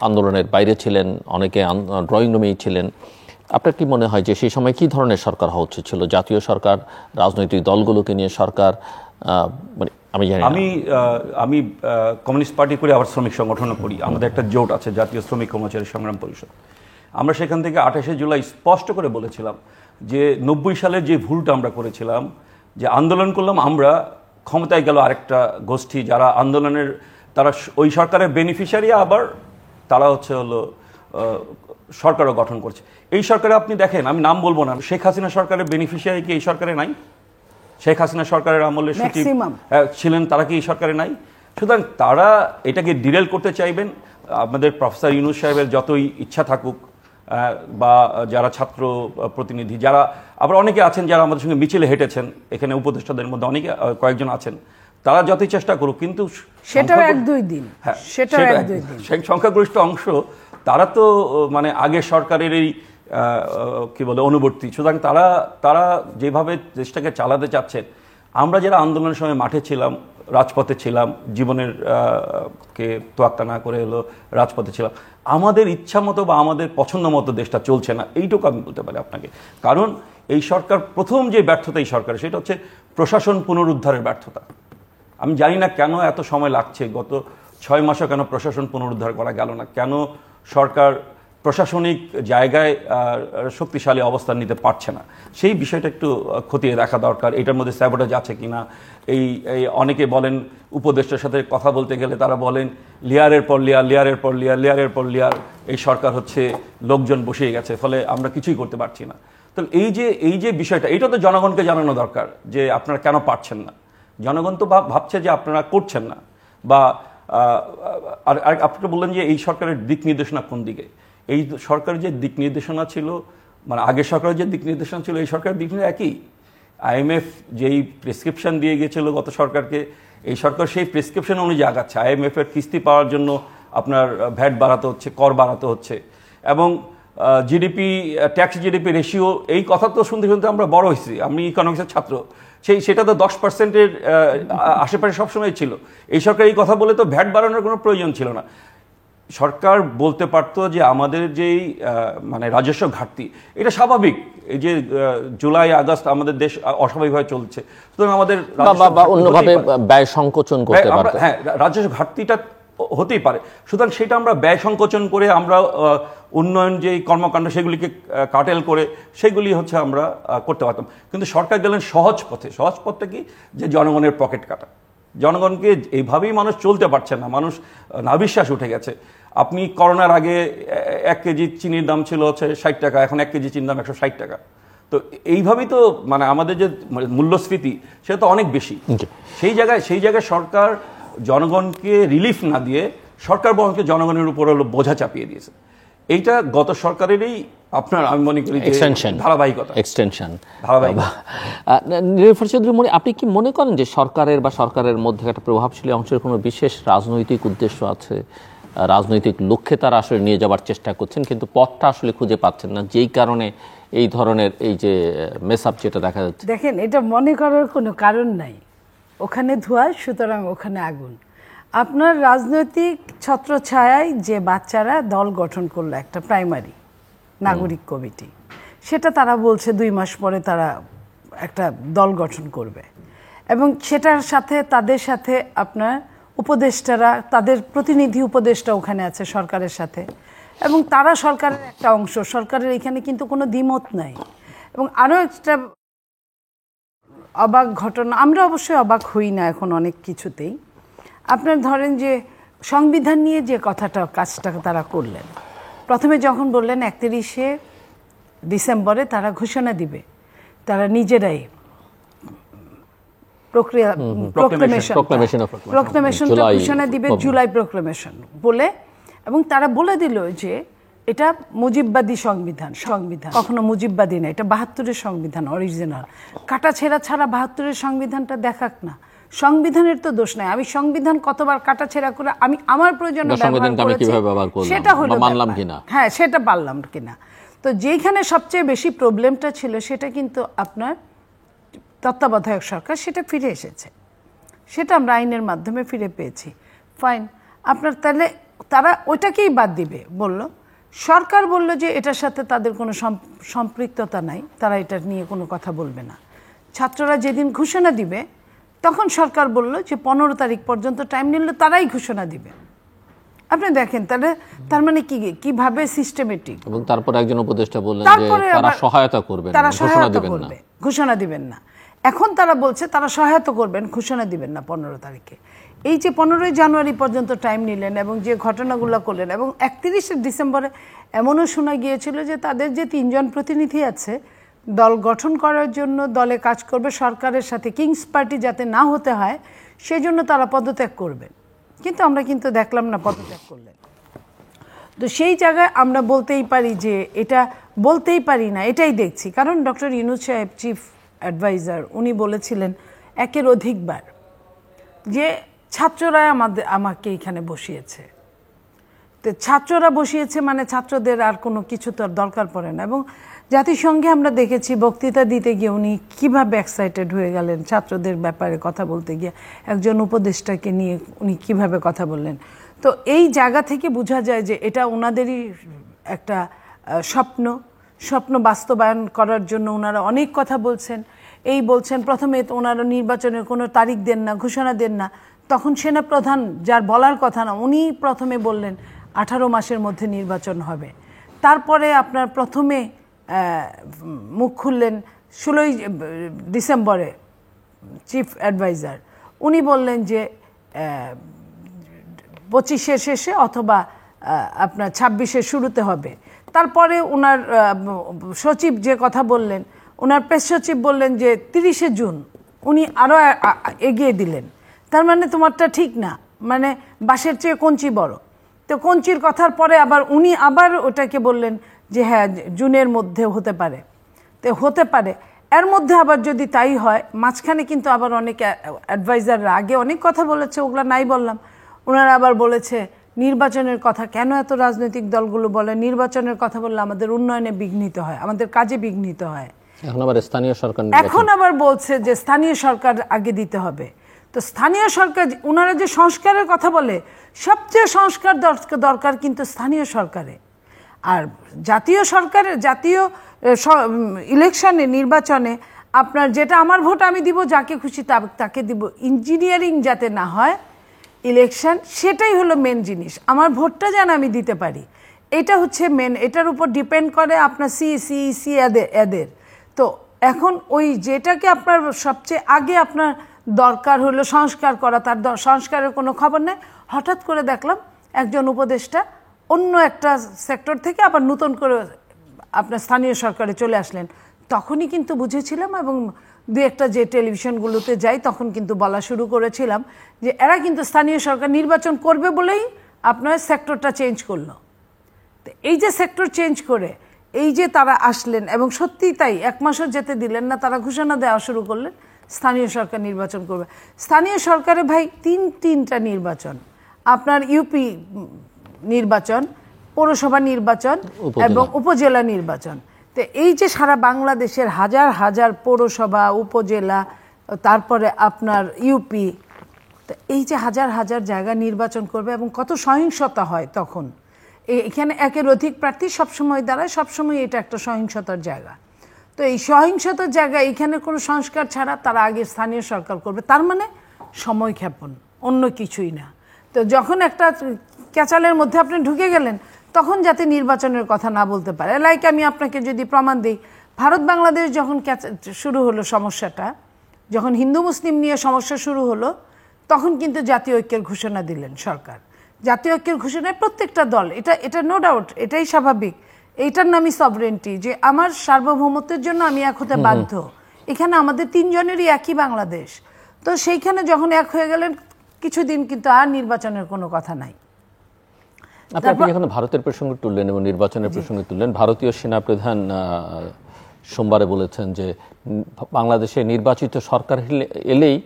আন্দোলনের বাইরে ছিলেন, অনেকে ড্রয়িং রুমেই ছিলেন। আপনার কি মনে হয় যে সেই সময় কি ধরনের সরকার হওয়া উচিত ছিল? জাতীয় সরকার, রাজনৈতিক দলগুলোকে নিয়ে সরকার? মানে আমি কমিউনিস্ট পার্টি করে আবার শ্রমিক সংগঠনও করি। আমাদের একটা জোট আছে, জাতীয় শ্রমিক কর্মচারী সংগ্রাম পরিষদ। আমরা সেখান থেকে ২৮শে জুলাই স্পষ্ট করে বলেছিলাম যে ৯০ সালের যে ভুলটা আমরা করেছিলাম, যে আন্দোলন করলাম আমরা, ক্ষমতায় গেল আরেকটা গোষ্ঠী যারা আন্দোলনের, তারা ওই সরকারের বেনিফিশিয়ারি, আবার তারা হলো সরকারও গঠন করছে। এই সরকারে আপনি দেখেন, আমি নাম বলবো না, শেখ হাসিনা সরকারের বেনিফিশিয়ারি কি এই সরকারে নাই? শেখ হাসিনা সরকারের আমলে সচিব ছিলেন, তারা কি এই সরকারে নাই? সুতরাং তারা এটাকে ডিরেল করতে চাইবেন। আমাদের প্রফেসর ইউনূস সাহেবের যতই ইচ্ছা থাকুক, বা যারা ছাত্র প্রতিনিধি, যারা আবার অনেকে আছেন যারা আমাদের সঙ্গে মিছিলে হেঁটেছেন, এখানে উপদেষ্টাদের মধ্যে অনেকে কয়েকজন আছেন, তারা যতই চেষ্টা করুক, কিন্তু সেটাও 1-2 দিন, সেটাও 1-2 দিন সংখ্যাগরিষ্ঠ অংশ তারা তো মানে আগের সরকারের এই কি বলে অনুবর্তী। সুতরাং তারা যেভাবে দেশটাকে চালাতে চাচ্ছেন, আমরা যারা আন্দোলনের সময় মাঠে ছিলাম, রাজপথে ছিলাম, জীবনের কে তোয়াক্কা না করে রাজপথে ছিলাম, আমাদের ইচ্ছা মতো বা আমাদের পছন্দ মতো দেশটা চলছে না, এইটুকু আমি বলতে পারি আপনাকে। কারণ এই সরকার প্রথম যে ব্যর্থতা এই সরকারের, সেটা হচ্ছে প্রশাসন পুনরুদ্ধারের ব্যর্থতা। আমি জানি না কেন এত সময় লাগছে, গত 6 মাসও কেন প্রশাসন পুনরুদ্ধার করা গেল না, কেন সরকার প্রশাসনিক জায়গায় শক্তিশালী অবস্থান নিতে পারছে না, সেই বিষয়টা একটু খতিয়ে দেখা দরকার। এটার মধ্যে স্যাবোটেজ আছে কিনা। এই অনেকে বলেন উপদেষ্টার সাথে কথা বলতে গেলে তারা বলেন লেয়ারের পর লেয়ার, লেয়ারের পর লেয়ার, লেয়ারের পর লেয়ার, এই সরকার লোকজন বসিয়ে গেছে, ফলে আমরা কিছুই করতে পারছি না। তো এই যে বিষয়টা, এটা তো জনগণকে জানানো দরকার যে আপনারা কেন পারছেন না। জনগণ তো ভাবছে যে আপনারা করছেন না। বা আর আপনি বললেন যে এই সরকারের দিক নির্দেশনা কোন দিকে। এই সরকারের যে দিক নির্দেশনা ছিল, মানে আগের সরকারের যে দিক নির্দেশনা ছিল, এই সরকারের দিক নির্দেশনা একই। IMF যেই প্রেসক্রিপশন দিয়ে গিয়েছিল গত সরকারকে, এই সরকার সেই প্রেসক্রিপশন অনুযায়ী আগাচ্ছে। IMF এর কিস্তি পাওয়ার জন্য আপনার ভ্যাট বাড়াতে হচ্ছে, কর বাড়াতে হচ্ছে, এবং জিডিপি, ট্যাক্স জিডিপি রেশিও, এই কথা তো শুনতে শুনতে আমরা বড় হয়েছি। আমি ইকোনমিক্সের ছাত্র, সেটা তো 10%-এর আশেপাশে সবসময় ছিল। এই সরকার এই কথা বলে তো ভ্যাট বাড়ানোর কোনো প্রয়োজন ছিল না। সরকার বলতে পারতো যে আমাদের যেই মানে রাজস্ব ঘাটতি, এটা স্বাভাবিক। এই যে জুলাই আগস্ট আমাদের দেশ অস্বাভাবিকভাবে চলছে, সুতরাং আমাদের অন্যভাবে ব্যয় সংকোচন করতে পারতো। হ্যাঁ, রাজস্ব ঘাটতিটা হতেই পারে। সুতরাং সেটা আমরা ব্যয় সংকোচন করে, আমরা উন্নয়ন যে কর্মকাণ্ড সেগুলিকে কাটেল করে সেগুলি আমরা করতে পারতাম। কিন্তু সরকার গেলেন সহজ পথে। সহজ পথটা কি? যে জনগণের পকেট কাটা। জনগণকে এইভাবেই মানুষ চলতে পারছে না, মানুষ নাভিশ্বাস উঠে গেছে। আপনি করোনার আগে 1 কেজি চিনির দাম ছিল 60 টাকা, এখন 1 কেজি চিনির দাম 160 টাকা। তো এইভাবেই তো মানে আমাদের যে মূল্যস্ফীতি, সেটা তো অনেক বেশি। সেই জায়গায় সরকার জনগণকে রিলিফ না দিয়ে সরকার বরং জনগণের উপর বোঝা চাপিয়ে দিয়েছে। এইটা গত সরকারেরই আপনার, আমি মনে করি ধারাবাহিকতা। নীলুফার চৌধুরী, আপনি কি মনে করেন যে সরকারের বা সরকারের মধ্যে একটা প্রভাবশালী অংশের কোনো বিশেষ রাজনৈতিক উদ্দেশ্য আছে, রাজনৈতিক লক্ষ্যে তারা আসলে নিয়ে যাওয়ার চেষ্টা করছেন, কিন্তু পথটা আসলে খুঁজে পাচ্ছেন না, যেই কারণে এই ধরনের এই যে মেসআপ যেটা দেখা যাচ্ছে? দেখেন, এটা মনে করার কোনো কারণ নাই। ওখানে ধোঁয়া, সুতরাং ওখানে আগুন। আপনার রাজনৈতিক ছত্রছায়ায় যে বাচ্চারা দল গঠন করলো, একটা প্রাইমারি নাগরিক কমিটি, সেটা তারা বলছে 2 মাস পরে তারা একটা দল গঠন করবে, এবং সেটার সাথে তাদের সাথে আপনার উপদেষ্টারা, তাদের প্রতিনিধি উপদেষ্টা ওখানে আছে সরকারের সাথে, এবং তারা সরকারের একটা অংশ। সরকারের এখানে কিন্তু কোনো দ্বিমত নাই। এবং আরও একটা অবাক ঘটনা, আমরা অবশ্যই অবাক হই না এখন অনেক কিছুতেই। আপনার ধরেন যে সংবিধান নিয়ে যে কাজটা তারা করলেন, প্রথমে যখন বললেন 31শে ডিসেম্বরে তারা ঘোষণা দিবে, তারা নিজেরাই প্রক্লেমেশনটা ঘোষণা দিবে, জুলাই প্রক্লেমেশন বলে, এবং তারা বলে দিল যে এটা মুজিববাদী সংবিধান। কখনো মুজিববাদী না, এটা 72-এর সংবিধান, অরিজিনাল। কাটাছেঁড়া ছাড়া 72-এর সংবিধানটা দেখাক না। সংবিধানের তো দোষ নাই। আমি সংবিধান কতবার কাটাছেঁড়া করে আমি আমার প্রয়োজনে সেটা হলো মানলাম কিনা, হ্যাঁ সেটা পারলাম কিনা। তো যেখানে সবচেয়ে বেশি প্রবলেমটা ছিল, সেটা কিন্তু আপনার তত্ত্বাবধায়ক সরকার, সেটা ফিরে এসেছে, সেটা আমরা আইনের মাধ্যমে ফিরে পেয়েছি। ফাইন, আপনার তাহলে তারা ওইটাকেই বাদ দিবে বলল। সরকার বলল যে এটার সাথে তাদের কোনো সম্পৃক্ততা নাই, তারা এটা নিয়ে কোনো কথা বলবে না। ছাত্ররা যেদিন ঘোষণা দিবে, তখন সরকার বলল যে 15 তারিখ পর্যন্ত টাইম নিলে তারাই ঘোষণা দিবে। আপনি দেখেন তাহলে তার মানে কিভাবে সিস্টেমেটিক। এবং তারপর একজন উপদেষ্টা বললেন যে তারা সহায়তা করবে, তারা ঘোষণা দিবেন না। ঘোষণা দিবেন না। এখন তারা বলছে তারা সহায়তা করবেন, ঘোষণা দিবেন না 15 তারিখে। এই যে 15ই জানুয়ারি পর্যন্ত টাইম নিলেন এবং যে ঘটনাগুলো করলেন, এবং 31শে ডিসেম্বরে এমনও শোনা গিয়েছিল যে তাদের যে 3 জন প্রতিনিধি আছে দল গঠন করার জন্য, দলে কাজ করবে সরকারের সাথে, কিংস পার্টি যাতে না হতে হয় সেজন্য তারা পদত্যাগ করবেন, কিন্তু আমরা কিন্তু দেখলাম না পদত্যাগ করলেন। তো সেই জায়গায় আমরা বলতেই পারি যে এটা বলতেই পারি না, এটাই দেখছি। কারণ ডক্টর ইউনূস সাহেব চিফ অ্যাডভাইজার উনি বলেছিলেন একের অধিকবার যে ছাত্ররা আমাকে এখানে বসিয়েছে। তো ছাত্ররা বসিয়েছে মানে ছাত্রদের আর কোনো কিছু তো আর দরকার পড়ে না। এবং জাতিসংঘে আমরা দেখেছি বক্তৃতা দিতে গিয়ে উনি কীভাবে এক্সাইটেড হয়ে গেলেন ছাত্রদের ব্যাপারে কথা বলতে গিয়ে, একজন উপদেষ্টাকে নিয়ে উনি কীভাবে কথা বললেন। তো এই জায়গা থেকে বোঝা যায় যে এটা ওনাদেরই একটা স্বপ্ন বাস্তবায়ন করার জন্য ওনারা অনেক কথা বলছেন। এই বলছেন প্রথমে ওনারা নির্বাচনের কোনো তারিখ দেন না, ঘোষণা দেন না, তখন সেনাপ্রধান যার বলার কথা না উনি প্রথমে বললেন 18 মাসের মধ্যে নির্বাচন হবে। তারপরে আপনার প্রথমে মুখ খুললেন 16ই ডিসেম্বরে চিফ অ্যাডভাইজার, উনি বললেন যে 25-এর শেষে অথবা আপনার 26-এর শুরুতে হবে। তারপরে ওনার সচিব যে কথা বললেন, ওনার প্রেস সচিব বললেন যে 30শে জুন, উনি আরও এগিয়ে দিলেন। তার মানে তোমারটা ঠিক না, মানে বাঁশের চেয়ে কঞ্চি বড়। তো কঞ্চির কথার পরে আবার উনি আবার ওটাকে বললেন যে হ্যাঁ জুনের মধ্যে হতে পারে। তো হতে পারে, এর মধ্যে আবার যদি তাই হয়, মাঝখানে কিন্তু আবার অনেক অ্যাডভাইজাররা আগে অনেক কথা বলেছে, ওগুলো নাই বললাম। ওনারা আবার বলেছে নির্বাচনের কথা কেন এত রাজনৈতিক দলগুলো বলে, নির্বাচনের কথা বললে আমাদের উন্নয়নে বিঘ্নিত হয়, আমাদের কাজে বিঘ্নিত হয়। এখন আবার বলছে যে স্থানীয় সরকার আগে দিতে হবে। তো স্থানীয় সরকার, ওনারা যে সংস্কারের কথা বলে, সবচেয়ে সংস্কার দরকার কিন্তু স্থানীয় সরকারে। আর জাতীয় সরকারের জাতীয় ইলেকশনে, নির্বাচনে আপনার যেটা আমার ভোট আমি দিব, যাকে খুশি তাকে দিব, ইঞ্জিনিয়ারিং যাতে না হয় ইলেকশন, সেটাই হলো মেন জিনিস। আমার ভোটটা যেন আমি দিতে পারি, এটা হচ্ছে মেন। এটার উপর ডিপেন্ড করে আপনার সিইসি এদের। তো এখন ওই যেটাকে আপনার সবচেয়ে আগে আপনার দরকার হলো সংস্কার করা, তার সংস্কারের কোনো খবর নেই। হঠাৎ করে দেখলাম একজন উপদেষ্টা অন্য একটা সেক্টর থেকে আবার নতুন করে আপনার স্থানীয় সরকারে চলে আসলেন। তখনই কিন্তু বুঝেছিলাম, এবং দু একটা যে টেলিভিশনগুলোতে যাই তখন কিন্তু বলা শুরু করেছিলাম যে এরা কিন্তু স্থানীয় সরকার নির্বাচন করবে বলেই আপনার সেক্টরটা চেঞ্জ করলো। তো এই যে সেক্টর চেঞ্জ করে এই যে তারা আসলেন, এবং সত্যিই তাই, 1 মাসও যেতে দিলেন না, তারা ঘোষণা দেওয়া শুরু করলেন স্থানীয় সরকার নির্বাচন করবে। স্থানীয় সরকারে ভাই তিনটা নির্বাচন, আপনার ইউপি নির্বাচন, পৌরসভা নির্বাচন এবং উপজেলা নির্বাচন। তো এই যে সারা বাংলাদেশের হাজার হাজার পৌরসভা, উপজেলা, তারপরে আপনার ইউপি, তো এই যে হাজার হাজার জায়গা নির্বাচন করবে, এবং কত সহিংসতা হয় তখন। এখানে একের অধিক প্রার্থী সবসময় দাঁড়ায়, সবসময় এটা একটা সহিংসতার জায়গা। তো এই সহিংসতার জায়গা, এখানে কোনো সংস্কার ছাড়া তারা আগে স্থানীয় সরকার করবে, তার মানে সময় ক্ষেপণ, অন্য কিছুই না। তো যখন একটা ক্যাচালের মধ্যে আপনি ঢুকে গেলেন, তখন যাতে নির্বাচনের কথা না বলতে পারে। লাইক আমি আপনাকে যদি প্রমাণ দিই, ভারত বাংলাদেশ যখন শুরু হলো সমস্যাটা, যখন হিন্দু মুসলিম নিয়ে সমস্যা শুরু হলো, তখন কিন্তু জাতীয় ঐক্যের ঘোষণা দিলেন সরকার। জাতীয় ঐক্যের ঘোষণায় প্রত্যেকটা দল, এটা নো ডাউট, এটাই স্বাভাবিক, এইটার নামই সভরেন্টি, যে আমার সার্বভৌমত্বের জন্য আমি এক হতে বাধ্য। এখানে আমাদের 3 জনেরই একই বাংলাদেশ। তো সেইখানে যখন এক হয়ে গেলেন, কিছুদিন কিন্তু আর নির্বাচনের কোনো কথা নাই। আপনি যখন ভারতের প্রসঙ্গ তুললেন এবং নির্বাচনের প্রসঙ্গ তুললেন, ভারতীয় সেনাপ্রধান সোমবারে বলেছেন যে বাংলাদেশে নির্বাচিত সরকার এলেই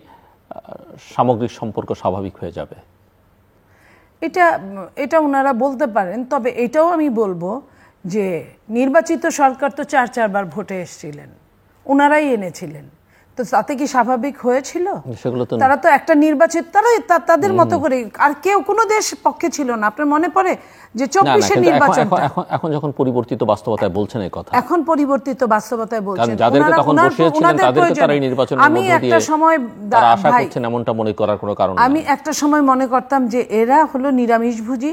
সামগ্রিক সম্পর্ক স্বাভাবিক হয়ে যাবে। এটা ওনারা বলতে পারেন, তবে এটাও আমি বলবো যে নির্বাচিত সরকার তো 4 বার ভোটে এসেছিলেন, ওনারাই এনেছিলেন। তো তাতে কি স্বাভাবিক হয়েছিল? তারা তো একটা নির্বাচিত, তাদের মতো করে, আর কেউ কোনো দেশ পক্ষে ছিল না। আপনার মনে পড়ে যে 24-এর নির্বাচন, এখন যখন পরিবর্তিত বাস্তবতায় বলছেন এই কথা, এখন পরিবর্তিত বাস্তবতায় বলছেন, আমি একটা সময় আশা করছেন এমনটা মনে করার কোনো কারণ নেই। আমি একটা সময় মনে করতাম যে এরা হলো নিরামিষভোজী,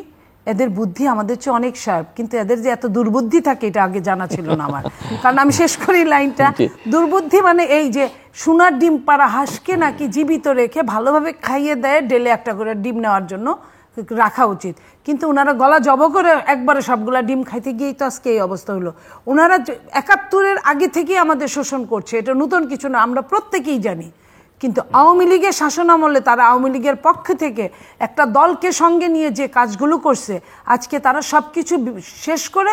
এদের বুদ্ধি আমাদের চেয়ে অনেক শার্প, কিন্তু এদের যে এত দুর্বুদ্ধি থাকে এটা আগে জানা ছিল না আমার। কারণ আমি শেষ করি লাইনটা, দুর্বুদ্ধি মানে এই যে সোনার ডিম পাড়া হাঁসকে নাকি জীবিত রেখে ভালোভাবে খাইয়ে দেয়, ডেলে একটা করে ডিম নেওয়ার জন্য রাখা উচিত। কিন্তু ওনারা গলা জব করে একবারে সবগুলা ডিম খাইতে গিয়েই তো আজকে এই অবস্থা হলো। ওনারা ৭১-এর আগে থেকেই আমাদের শোষণ করছে, এটা নতুন কিছু না, আমরা প্রত্যেকেই জানি। কিন্তু আওয়ামী লীগের শাসনামলে তারা আওয়ামী লীগের পক্ষ থেকে একটা দলকে সঙ্গে নিয়ে যে কাজগুলো করছে, আজকে তারা সব কিছু শেষ করে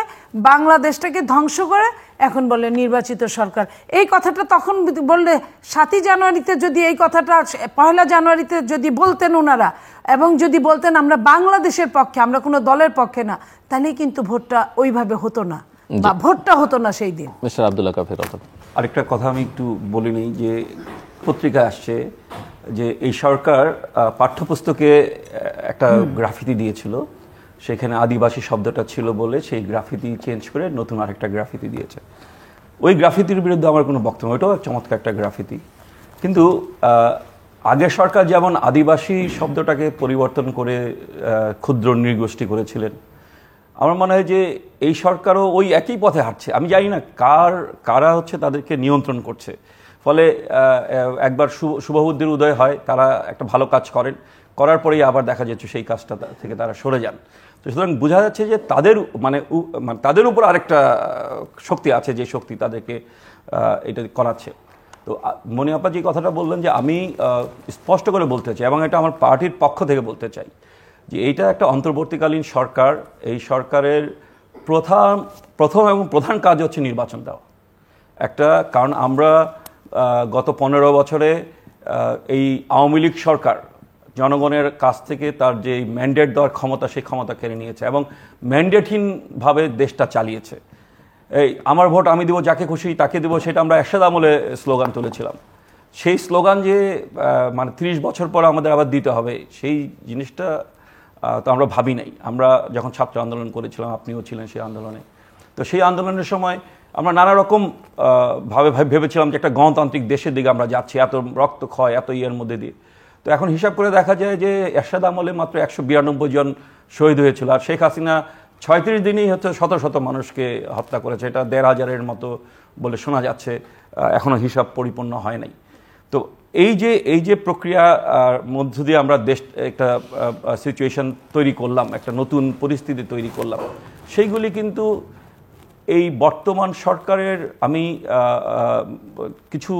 বাংলাদেশটাকে ধ্বংস করে এখন বলে নির্বাচিত সরকার। এই কথাটা তখন বললে ৭ই জানুয়ারিতে যদি এই কথাটা ১লা জানুয়ারিতে যদি বলতেন ওনারা, এবং যদি বলতেন আমরা বাংলাদেশের পক্ষে, আমরা কোনো দলের পক্ষে না, তাহলে কিন্তু ভোটটা ওইভাবে হতো না, বা ভোটটা হতো না সেই দিন। মিস্টার আব্দুল্লাহ কাফির। আরেকটা কথা আমি একটু বলে নিই, যে পত্রিকায় আসছে যে এই সরকার পাঠ্যপুস্তকে একটা গ্রাফিতি দিয়েছিল, সেখানে আদিবাসী শব্দটা ছিল বলে সেই গ্রাফিতি চেঞ্জ করে নতুন আরেকটা গ্রাফিতি দিয়েছে। ওই গ্রাফিতির বিরুদ্ধে আমার কোনো বক্তব্য, ওইটাও চমৎকার একটা গ্রাফিতি। কিন্তু আগের সরকার যেমন আদিবাসী শব্দটাকে পরিবর্তন করে ক্ষুদ্র নৃগোষ্ঠী করেছিলেন, আমার মনে হয় যে এই সরকারও ওই একই পথে হাঁটছে। আমি জানি না কারা হচ্ছে তাদেরকে নিয়ন্ত্রণ করছে। ফলে একবার শুভবুদ্ধির উদয় হয়, তারা একটা ভালো কাজ করার পরেই আবার দেখা যাচ্ছে সেই কাজটা থেকে তারা সরে যান। তো সুতরাং বোঝা যাচ্ছে যে তাদের উপর আরেকটা শক্তি আছে, যে শক্তি তাদেরকে এটা করাচ্ছে। তো মনি আপা যে কথাটা বললেন, যে আমি স্পষ্ট করে বলতে চাই, এবং এটা আমার পার্টির পক্ষ থেকে বলতে চাই, যে এইটা একটা অন্তর্বর্তীকালীন সরকার। এই সরকারের প্রথম এবং প্রধান কাজ হচ্ছে নির্বাচন দেওয়া কারণ আমরা গত ১৫ বছরে এই আওয়ামী লীগ সরকার জনগণের কাছ থেকে তার যে ম্যান্ডেট দেওয়ার ক্ষমতা, সেই ক্ষমতা কেড়ে নিয়েছে এবং ম্যান্ডেটহীনভাবে দেশটা চালিয়েছে। এই আমার ভোট আমি দেবো, যাকে খুশি তাকে দেবো, সেটা আমরা এরশাদ আমলে স্লোগান তুলেছিলাম। সেই স্লোগান যে ৩০ বছর পর আমাদের আবার দিতে হবে, সেই জিনিসটা তো আমরা ভাবি নাই। আমরা যখন ছাত্র আন্দোলন করেছিলাম, আপনিও ছিলেন সেই আন্দোলনে, তো সেই আন্দোলনের সময় আমরা নানা রকম ভেবেছিলাম যে একটা গণতান্ত্রিক দেশের দিকে আমরা যাচ্ছি, এত রক্তক্ষয়, এত ইয়ের মধ্যে দিয়ে। তো এখন হিসাব করে দেখা যায় যে এরশাদ আমলে মাত্র ১৯২ জন শহীদ হয়েছিল, আর শেখ হাসিনা ৩৬ দিনেই হচ্ছে শত শত মানুষকে হত্যা করেছে। এটা ১৫০০-এর মতো বলে শোনা যাচ্ছে, এখনও হিসাব পরিপূর্ণ হয় নাই। তো এই যে প্রক্রিয়ার মধ্য দিয়ে আমরা একটা সিচুয়েশন তৈরি করলাম, একটা নতুন পরিস্থিতি তৈরি করলাম, সেইগুলি কিন্তু এই বর্তমান সরকারের আমি কিছু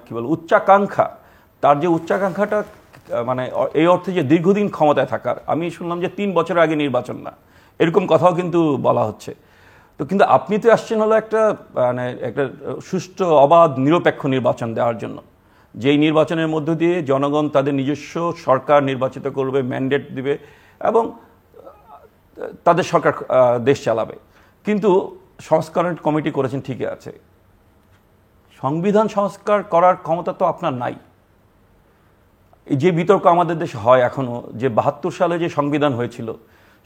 কি বল উচ্চাকাঙ্ক্ষা, তার যে উচ্চাকাঙ্ক্ষাটা এই অর্থে যে দীর্ঘদিন ক্ষমতায় থাকার, আমি শুনলাম যে 3 বছর আগে নির্বাচন না, এরকম কথাও কিন্তু বলা হচ্ছে। তো কিন্তু আপনি তো আসছেন হলো একটা সুষ্ঠু, অবাধ, নিরপেক্ষ নির্বাচন দেওয়ার জন্য, যেই নির্বাচনের মধ্য দিয়ে জনগণ তাদের নিজস্ব সরকার নির্বাচিত করবে, ম্যান্ডেট দিবে এবং তাদের সরকার দেশ চালাবে। কিন্তু সংস্কারের কমিটি করেছেন, ঠিকই আছে, সংবিধান সংস্কার করার ক্ষমতা তো আপনার নাই। যে বিতর্ক আমাদের দেশে হয় এখনো, যে ৭২ সালে যে সংবিধান হয়েছিল,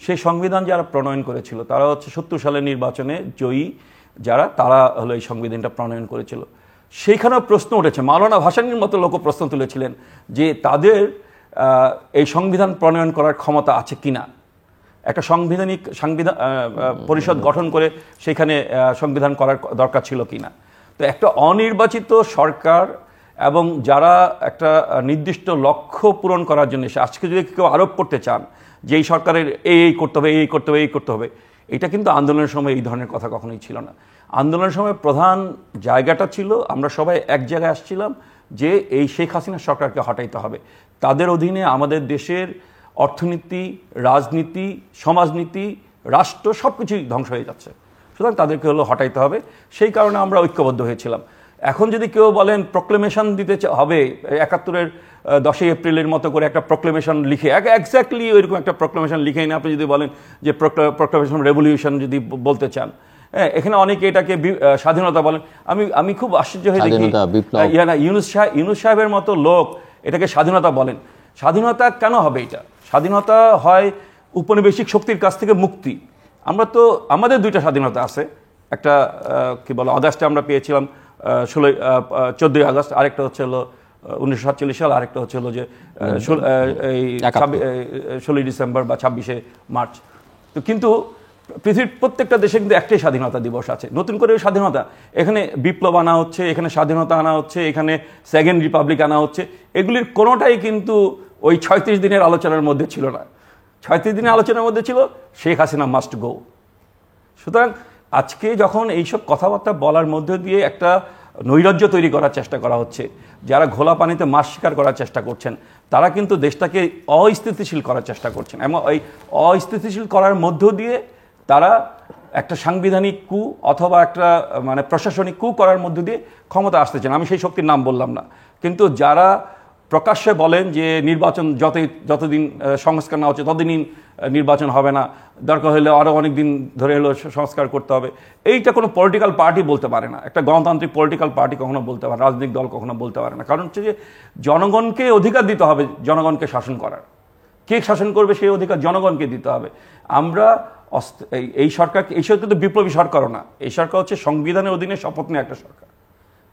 সেই সংবিধান যারা প্রণয়ন করেছিল তারা হচ্ছে ৭০ সালের নির্বাচনে জয়ী তারা হলো এই সংবিধানটা প্রণয়ন করেছিল। সেইখানেও প্রশ্ন উঠেছে, মাওলানা ভাসানীর মতো লোক প্রশ্ন তুলেছিলেন যে তাদের এই সংবিধান প্রণয়ন করার ক্ষমতা আছে কিনা, একটা সংবিধান পরিষদ গঠন করে সেখানে সংবিধান করার দরকার ছিল কিনা। তো একটা অনির্বাচিত সরকার এবং যারা একটা নির্দিষ্ট লক্ষ্য পূরণ করার জন্য আজকে যদি কেউ আরোপ করতে চান যে এই সরকারের এই করতে হবে, এই করতে হবে, এই করতে হবে, এটা কিন্তু আন্দোলনের সময় এই ধরনের কথা কখনোই ছিল না। আন্দোলনের সময় প্রধান জায়গাটা ছিল আমরা সবাই এক জায়গায় আসছিলাম যে এই শেখ হাসিনা সরকারকে হটাইতে হবে, তাদের অধীনে আমাদের দেশের অর্থনীতি, রাজনীতি, সমাজনীতি, রাষ্ট্র সব কিছুই ধ্বংস হয়ে যাচ্ছে, সুতরাং তাদেরকে হলো হটাইতে হবে। সেই কারণে আমরা ঐক্যবদ্ধ হয়েছিলাম। এখন যদি কেউ বলেন প্রোক্লেমেশন দিতে হবে, ৭১-এর 10ই এপ্রিলের মতো করে একটা প্রোক্লেমেশন লিখে, এক্স্যাক্টলি ওইরকম একটা প্রোক্লেমেশন লিখে নিয়ে আপনি যদি বলেন যে প্রোক্লেমেশন রেভলিউশন যদি বলতে চান, এখানে অনেকে এটাকে স্বাধীনতা বলেন। আমি খুব আশ্চর্য হয়ে দেখি ইউনুস সাহেবের মতো লোক এটাকে স্বাধীনতা বলেন। স্বাধীনতা কেন হবে? এটা স্বাধীনতা হয় উপনিবেশিক শক্তির কাছ থেকে মুক্তি। আমাদের 2টা স্বাধীনতা আছে, একটা কি বলে আগস্টে আমরা পেয়েছিলাম 14ই আগস্ট, আরেকটা হচ্ছে হলো 1947 সাল, আরেকটা হচ্ছে হলো যে 16ই ডিসেম্বর বা 26শে মার্চ। তো কিন্তু পৃথিবীর প্রত্যেকটা দেশে কিন্তু একটাই স্বাধীনতা দিবস আছে, নতুন করে স্বাধীনতা, এখানে বিপ্লব আনা হচ্ছে, এখানে স্বাধীনতা আনা হচ্ছে, এখানে সেকেন্ড রিপাবলিক আনা হচ্ছে, এগুলির কোনোটাই কিন্তু ওই 36 দিনের আলোচনার মধ্যে ছিল না। 36 দিনের আলোচনার মধ্যে ছিল শেখ হাসিনা মাস্ট গো। সুতরাং আজকে যখন এইসব কথাবার্তা বলার মধ্যে দিয়ে একটা নৈরাজ্য তৈরি করার চেষ্টা করা হচ্ছে, যারা ঘোলা পানিতে মাছ শিকার করার চেষ্টা করছেন, তারা কিন্তু দেশটাকে অস্থিতিশীল করার চেষ্টা করছেন, এবং এই অস্থিতিশীল করার মধ্য দিয়ে তারা একটা সাংবিধানিক কু অথবা একটা মানে প্রশাসনিক কু করার মধ্য দিয়ে ক্ষমতা আসতেছেন। আমি সেই শক্তির নাম বললাম না, কিন্তু যারা প্রকাশ্যে বলেন যে নির্বাচন যতদিন সংস্কার না হচ্ছে ততদিনই নির্বাচন হবে না, দরকার হলে আরও অনেক দিন ধরে হলেও সংস্কার করতে হবে, এইটা কোনো পলিটিক্যাল পার্টি বলতে পারে না, একটা গণতান্ত্রিক পলিটিক্যাল পার্টি কখনো বলতে পারে, রাজনৈতিক দল কখনো বলতে পারে না। কারণ হচ্ছে যে জনগণকে অধিকার দিতে হবে জনগণকে শাসন করার, কে শাসন করবে সেই অধিকার জনগণকে দিতে হবে। আমরা এই সরকারকে, এই সরকার কিন্তু বিপ্লবী সরকারও না, এই সরকার হচ্ছে সংবিধানের অধীনে শপথ নেওয়া একটা সরকার।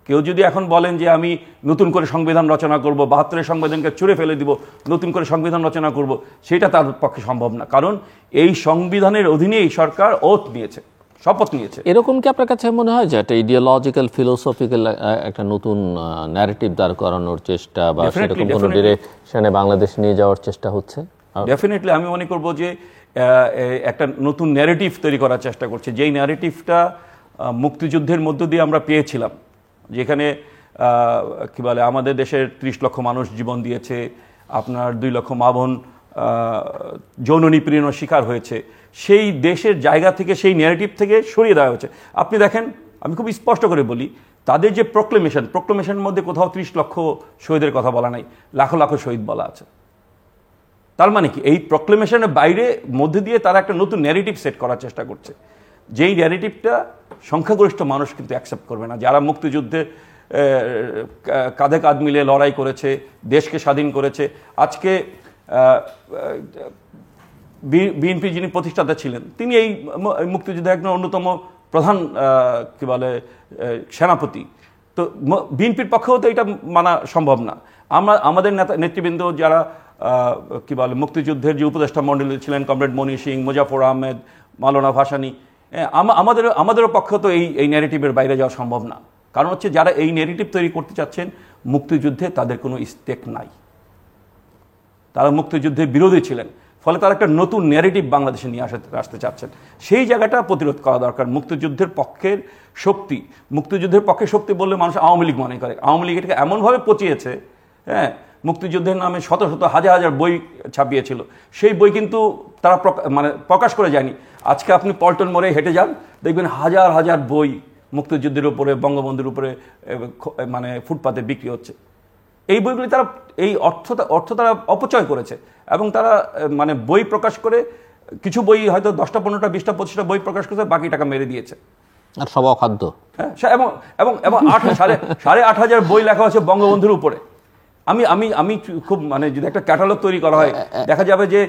কেউ যদি এখন বলেন যে আমি নতুন করে সংবিধান রচনা করব, 72-এর সংবিধানকে ছুঁড়ে ফেলে দিব, নতুন করে সংবিধান রচনা করব, সেটা তার পক্ষে সম্ভব না। কারণ এই সংবিধানের অধীনে এই সরকার ওথ নিয়েছে, শপথ নিয়েছে। এরকম কি আপনার কাছে মনে হয় যে একটা ইডিওলজিক্যাল ফিলোসফিক্যাল একটা নতুন ন্যারেটিভ দাঁড় করানোর চেষ্টা বা সেরকম কোনো ডিরেকশনে বাংলাদেশ নিয়ে যাওয়ার চেষ্টা হচ্ছে? ডেফিনেটলি আমি মনে করব যে একটা নতুন ন্যারেটিভ তৈরি করার চেষ্টা করছে, যেই ন্যারেটিভটা মুক্তিযুদ্ধের মধ্য দিয়ে আমরা পেয়েছিলাম, যেখানে কি বলে আমাদের দেশের 30 লক্ষ মানুষ জীবন দিয়েছে, আপনার 2 লক্ষ মা বোন যৌন নিপীড়নের শিকার হয়েছে, সেই দেশের জায়গা থেকে, সেই ন্যারেটিভ থেকে সরিয়ে দেওয়া হয়েছে। আপনি দেখেন, আমি খুব স্পষ্ট করে বলি, তাদের যে প্রোক্লেমেশনের মধ্যে কোথাও 30 লক্ষ শহীদের কথা বলা নাই, লাখো লাখো শহীদ বলা আছে। তার মানে কি, এই প্রোক্লেমেশনের বাইরে মধ্যে দিয়ে তারা একটা নতুন ন্যারেটিভ সেট করার চেষ্টা করছে, যেই ন্যারেটিভটা সংখ্যাগরিষ্ঠ মানুষ কিন্তু অ্যাকসেপ্ট করবে না। যারা মুক্তিযুদ্ধে কাঁধে কাঁধ মিলে লড়াই করেছে, দেশকে স্বাধীন করেছে, আজকে বিএনপি যিনি প্রতিষ্ঠাতা ছিলেন, তিনি এই মুক্তিযুদ্ধের একজন অন্যতম প্রধান কি বলে সেনাপতি। তো বিএনপির পক্ষেও তো এটা মানা সম্ভব না। আমাদের নেতৃবৃন্দ যারা কি বলে মুক্তিযুদ্ধের যে উপদেষ্টা মণ্ডলী ছিলেন, কমরেড মনি সিং, মুজাফর আহমেদ, মাওলানা ভাসানী, আমাদেরও পক্ষে তো এই ন্যারেটিভের বাইরে যাওয়া সম্ভব না। কারণ হচ্ছে যারা এই ন্যারেটিভ তৈরি করতে চাচ্ছেন, মুক্তিযুদ্ধে তাদের কোনো স্টেক নাই, তারা মুক্তিযুদ্ধের বিরোধী ছিলেন, ফলে তারা একটা নতুন ন্যারেটিভ বাংলাদেশে নিয়ে আসতে চাচ্ছেন। সেই জায়গাটা প্রতিরোধ করা দরকার। মুক্তিযুদ্ধের পক্ষের শক্তি বললে মানুষ আওয়ামী লীগ মনে করে। আওয়ামী লীগ এটাকে এমনভাবে পচিয়েছে, হ্যাঁ, মুক্তিযুদ্ধের নামে শত শত হাজার হাজার বই ছাপিয়েছিল, সেই বই কিন্তু তারা প্রকাশ করে যায়নি। আজকে আপনি পল্টন মোড়ে হেঁটে যান, দেখবেন হাজার হাজার বই মুক্তিযুদ্ধের উপরে, বঙ্গবন্ধুর উপরে মানে ফুটপাতে বিক্রি হচ্ছে। এই বইগুলি তারা এই অর্থ তারা অপচয় করেছে, এবং তারা মানে বই প্রকাশ করে, কিছু বই হয়তো 10টা 15টা 20টা 25টা বই প্রকাশ করেছে, বাকি টাকা মেরে দিয়েছে, আর সব অখাদ্য। হ্যাঁ, এবং 8,500 বই লেখা হচ্ছে বঙ্গবন্ধুর উপরে। আমি খুব মানে যদি একটা ক্যাটালগ তৈরি করা হয়, দেখা যাবে যে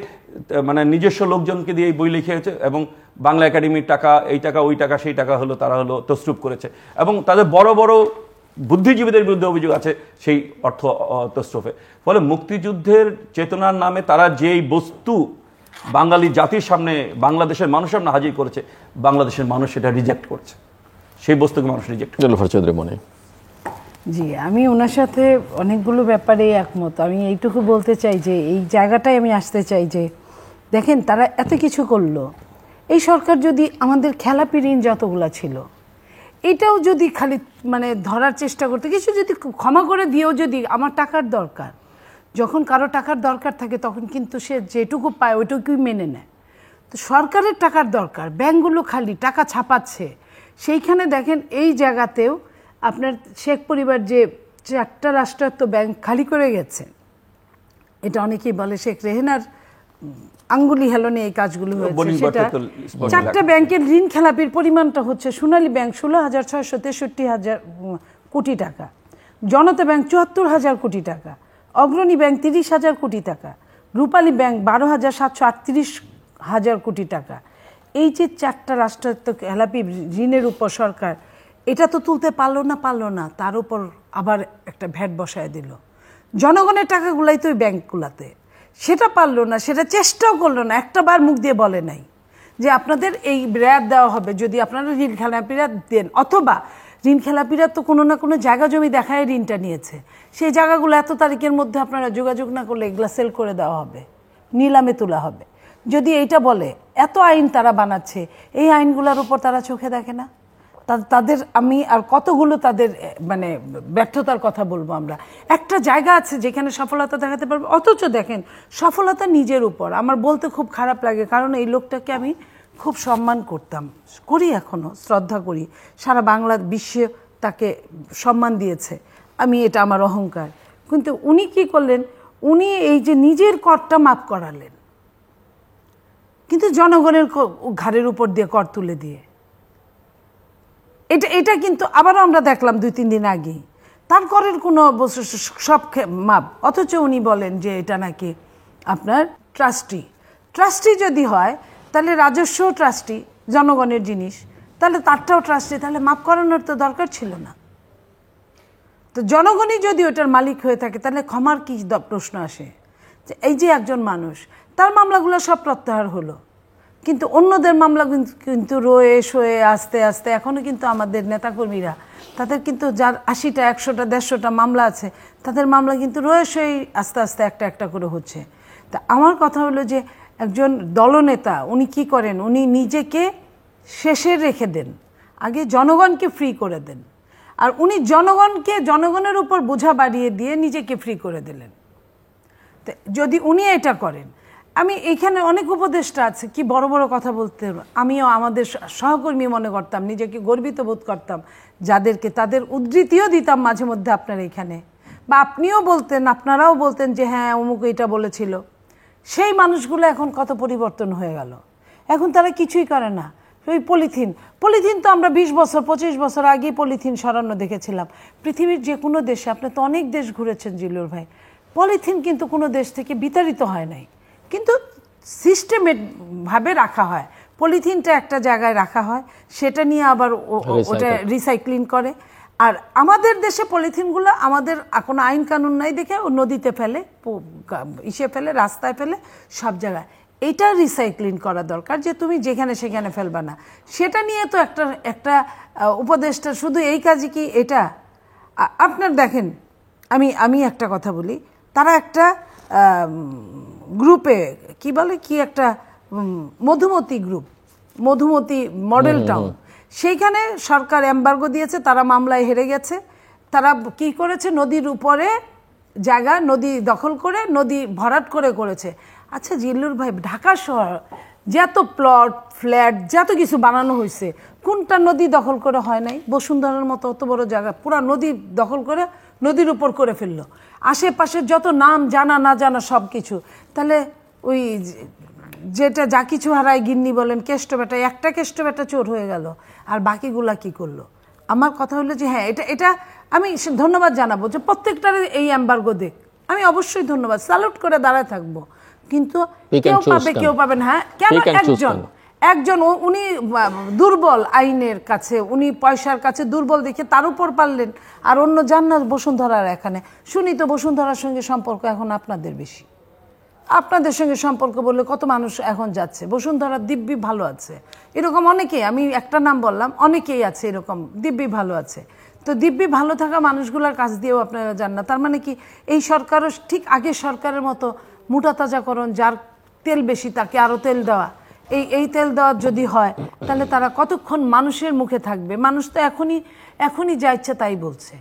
মানে নিজস্ব লোকজনকে দিয়ে এই বই লিখেছে, এবং বাংলা একাডেমির টাকা, এই টাকা ওই টাকা সেই টাকা হলো তারা তসরুপ করেছে, এবং তাদের বড় বড় বুদ্ধিজীবীদের বিরুদ্ধে অভিযোগ আছে সেই অর্থ তসরুফে। ফলে মুক্তিযুদ্ধের চেতনার নামে তারা যেই বস্তু বাঙালি জাতির সামনে, বাংলাদেশের মানুষের সামনে হাজির করেছে, বাংলাদেশের মানুষ সেটা রিজেক্ট করছে, সেই বস্তুকে মানুষ রিজেক্ট করছে। জুলফার চৌধুরী মনি। জি, আমি ওনার সাথে অনেকগুলো ব্যাপারে একমত। আমি এইটুকু বলতে চাই যে এই জায়গাটায় আমি আসতে চাই যে দেখেন, তারা এত কিছু করলো, এই সরকার যদি আমাদের খেলাপি ঋণ যতগুলো ছিল, এটাও যদি খালি মানে ধরার চেষ্টা করতে, কিছু যদি ক্ষমা করে দিয়েও, যদি আমার টাকার দরকার, যখন কারো টাকার দরকার থাকে তখন কিন্তু সে যেটুকু পায় ওইটুকুই মেনে নেয়। তো সরকারের টাকার দরকার, ব্যাংকগুলো খালি টাকা ছাপাচ্ছে, সেইখানে দেখেন এই জায়গাতেও আপনার শেখ পরিবার যে 4টা রাষ্ট্রায়ত্ত ব্যাংক খালি করে গেছে, এটা অনেকেই বলে শেখ রেহেনার আঙ্গুলি হেলনে এই কাজগুলো হয়েছে। সেটা 4টা ব্যাংকের ঋণ খেলাপির পরিমাণটা হচ্ছে সোনালী ব্যাংক 16,663 কোটি টাকা, জনতা ব্যাংক 74,000 কোটি টাকা, অগ্রণী ব্যাংক 30,000 কোটি টাকা, রূপালী ব্যাংক 12,738 কোটি টাকা। এই যে 4টা রাষ্ট্রায়ত্ত খেলাপি ঋণের উপর সরকার এটা তো তুলতে পারলো না, তার উপর আবার একটা ভ্যাট বসায় দিল। জনগণের টাকাগুলাই তো ওই ব্যাংকগুলাতে, সেটা পারলো না, সেটা চেষ্টাও করলো না, একটা বার মুখ দিয়ে বলে নাই। যে আপনাদের এই রেয়াত দেওয়া হবে যদি আপনারা ঋণ খেলাপিরা দেন, অথবা ঋণ খেলাপিরা তো কোনো না কোনো জায়গা জমি দেখায় ঋণটা নিয়েছে, সেই জায়গাগুলো এত তারিখের মধ্যে আপনারা যোগাযোগ না করলে এগুলা সেল করে দেওয়া হবে, নিলামে তোলা হবে। যদি এইটা বলে, এত আইন তারা বানাচ্ছে, এই আইনগুলোর উপর তারা চোখে দেখে না? তাদের আমি আর কতগুলো তাদের মানে ব্যর্থতার কথা বলবো আমরা। একটা জায়গা আছে যেখানে সফলতা দেখাতে পারবে, অথচ দেখেন সফলতা নিজের উপর। আমার বলতে খুব খারাপ লাগে, কারণ এই লোকটাকে আমি খুব সম্মান করতাম, করি, এখনো শ্রদ্ধা করি, সারা বাংলা বিশ্বে তাকে সম্মান দিয়েছে, আমি এটা আমার অহংকার। কিন্তু উনি কি করলেন, উনি এই যে নিজের করটা মাফ করালেন, কিন্তু জনগণের ঘাড়ের উপর দিয়ে কর তুলে দিয়ে। এটা কিন্তু আবারও আমরা দেখলাম 2-3 দিন আগেই তার করের কোনো সব মাপ, অথচ উনি বলেন যে এটা নাকি আপনার ট্রাস্টি যদি হয় তাহলে রাজস্ব ট্রাস্টি, জনগণের জিনিস, তাহলে তারটাও ট্রাস্টি, তাহলে মাপ করানোর তো দরকার ছিল না। তো জনগণই যদি ওটার মালিক হয়ে থাকে তাহলে ক্ষমার কি প্রশ্ন আসে? যে এই যে একজন মানুষ, তার মামলাগুলো সব প্রত্যাহার হলো, কিন্তু অন্যদের মামলা কিন্তু রয়ে সয়ে আস্তে আস্তে এখনও কিন্তু আমাদের নেতাকর্মীরা, তাদের কিন্তু যার 80টা 100টা 150টা মামলা আছে, তাদের মামলা কিন্তু রয়ে সয়ে আস্তে আস্তে একটা একটা করে হচ্ছে। তা আমার কথা হলো যে একজন দলনেতা উনি কি করেন, উনি নিজেকে শেষে রেখে দেন, আগে জনগণকে ফ্রি করে দেন। আর উনি জনগণের উপর বোঝা বাড়িয়ে দিয়ে নিজেকে ফ্রি করে দিলেন। যদি উনি এটা করেন, আমি এখানে অনেক উপদেষ্টা আছে কি বড় বড় কথা বলতে, আমিও আমাদের সহকর্মী মনে করতাম, নিজেকে গর্বিত বোধ করতাম, যাদেরকে তাদের উদ্ধৃতিও দিতাম মাঝে মধ্যে আপনার এখানে, বা আপনিও বলতেন, আপনারাও বলতেন যে হ্যাঁ অমুক এটা বলেছিল। সেই মানুষগুলো এখন কত পরিবর্তন হয়ে গেল, এখন তারা কিছুই করে না। ওই পলিথিন তো আমরা 20 বছর 25 বছর আগেই পলিথিন সরানো দেখেছিলাম পৃথিবীর যে কোনো দেশে। আপনি তো অনেক দেশ ঘুরেছেন জিল্লুর ভাই, পলিথিন কিন্তু কোনো দেশ থেকে বিতাড়িত হয় নাই, কিন্তু সিস্টেমের ভাবে রাখা হয়। পলিথিনটা একটা জায়গায় রাখা হয়, সেটা নিয়ে আবার ওটা রিসাইক্লিং করে। আর আমাদের দেশে পলিথিনগুলো আমাদের কোনো আইন কানুন নাই দেখে ও নদীতে ফেলে, ফেলে, রাস্তায় ফেলে, সব জায়গায়। এটা রিসাইক্লিং করা দরকার, যে তুমি যেখানে সেখানে ফেলবা না। সেটা নিয়ে তো একটা উপদেষ্টা শুধু এই কাজই কি এটা? আপনার দেখেন, আমি একটা কথা বলি, তারা একটা গ্রুপে কি বলে, কি একটা Madhumati group, Madhumati model town, সেইখানে সরকার এমবার্গো দিয়েছে, তারা মামলায় হেরে গেছে। তারা কি করেছে, নদীর উপরে জায়গা, নদী দখল করে, নদী ভরাট করে করেছে। আচ্ছা জিল্লুর ভাই, ঢাকা শহর যত প্লট ফ্ল্যাট যত কিছু বানানো হয়েছে, কোনটা নদী দখল করে হয় নাই? বসুন্ধরার মতো অত বড় জায়গা পুরা নদী দখল করে নদীর উপর করে ফেললো, আশেপাশের যত নাম জানা না জানা সব কিছু। তাহলে ওই যেটা যা কিছু হারায় গিন্নি বলেন, কেষ্ট বেটা, একটা কেষ্ট বেটা চোর হয়ে গেল, আর বাকিগুলা কি করলো? আমার কথা হলো যে হ্যাঁ, এটা আমি ধন্যবাদ জানাবো যে প্রত্যেকটার এই এমবার্গো দেখ, আমি অবশ্যই ধন্যবাদ স্যালুট করে দাঁড়ায় থাকবো। কিন্তু কেউ পাবে কেউ পাবে না। হ্যাঁ, কেন একজন উনি দুর্বল আইনের কাছে, উনি পয়সার কাছে দুর্বল দেখে তার উপর পারলেন, আর অন্য যান না বসুন্ধরার। এখানে শুনি তো বসুন্ধরার সঙ্গে সম্পর্ক এখন আপনাদের বেশি, আপনাদের সঙ্গে সম্পর্ক বললে কত মানুষ এখন যাচ্ছে। বসুন্ধরা দিব্যি ভালো আছে, এরকম অনেকেই, আমি একটা নাম বললাম, অনেকেই আছে এরকম দিব্যি ভালো আছে। তো দিব্যি ভালো থাকা মানুষগুলোর কাছ দিয়েও আপনারা যান না। তার মানে কি এই সরকারও ঠিক আগের সরকারের মতো মোটা তাজাকরণ, যার তেল বেশি তাকে আরও তেল দেওয়া, এই তেল দেওয়া যদি হয়, তাহলে তারা কতক্ষণ মানুষের মুখে থাকবে? মানুষ তো এখনই যা ইচ্ছা তাই বলছে।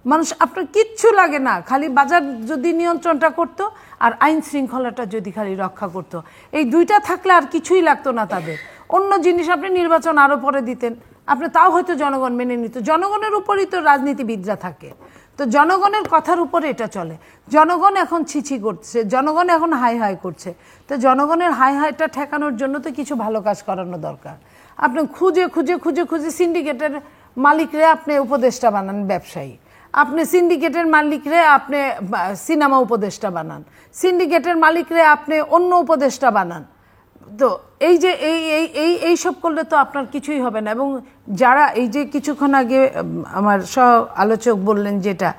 মানুষ, আপনার কিচ্ছু লাগে না, খালি বাজার যদি নিয়ন্ত্রণটা করত আর আইন শৃঙ্খলাটা যদি খালি রক্ষা করত, এই দুইটা থাকলে আর কিছুই লাগতো না তাদের। অন্য জিনিস আপনি নির্বাচন আরও পরে দিতেন, আপনি তাও হয়তো জনগণ মেনে নিত। জনগণের উপরই তো রাজনীতিবিদরা থাকে, তো জনগণের কথার উপরে এটা চলে। জনগণ এখন ছিছি করছে, জনগণ এখন হাই হাই করছে। তো জনগণের হাই হাইটা ঠেকানোর জন্য তো কিছু ভালো কাজ করানো দরকার। আপনি খুঁজে খুঁজে খুঁজে খুঁজে সিন্ডিকেটের মালিকরে আপনি উপদেষ্টা বানান ব্যবসায়ী, আপনি সিন্ডিকেটের মালিকরে আপনি সিনেমা উপদেষ্টা বানান, সিন্ডিকেটের মালিকরে আপনি অন্য উপদেষ্টা বানান। তো এই যে এই সব করলে তো আপনার কিছুই হবে না। এবং যারা এই যে কিছুক্ষণ আগে আমার সহ আলোচক বললেন যেটা,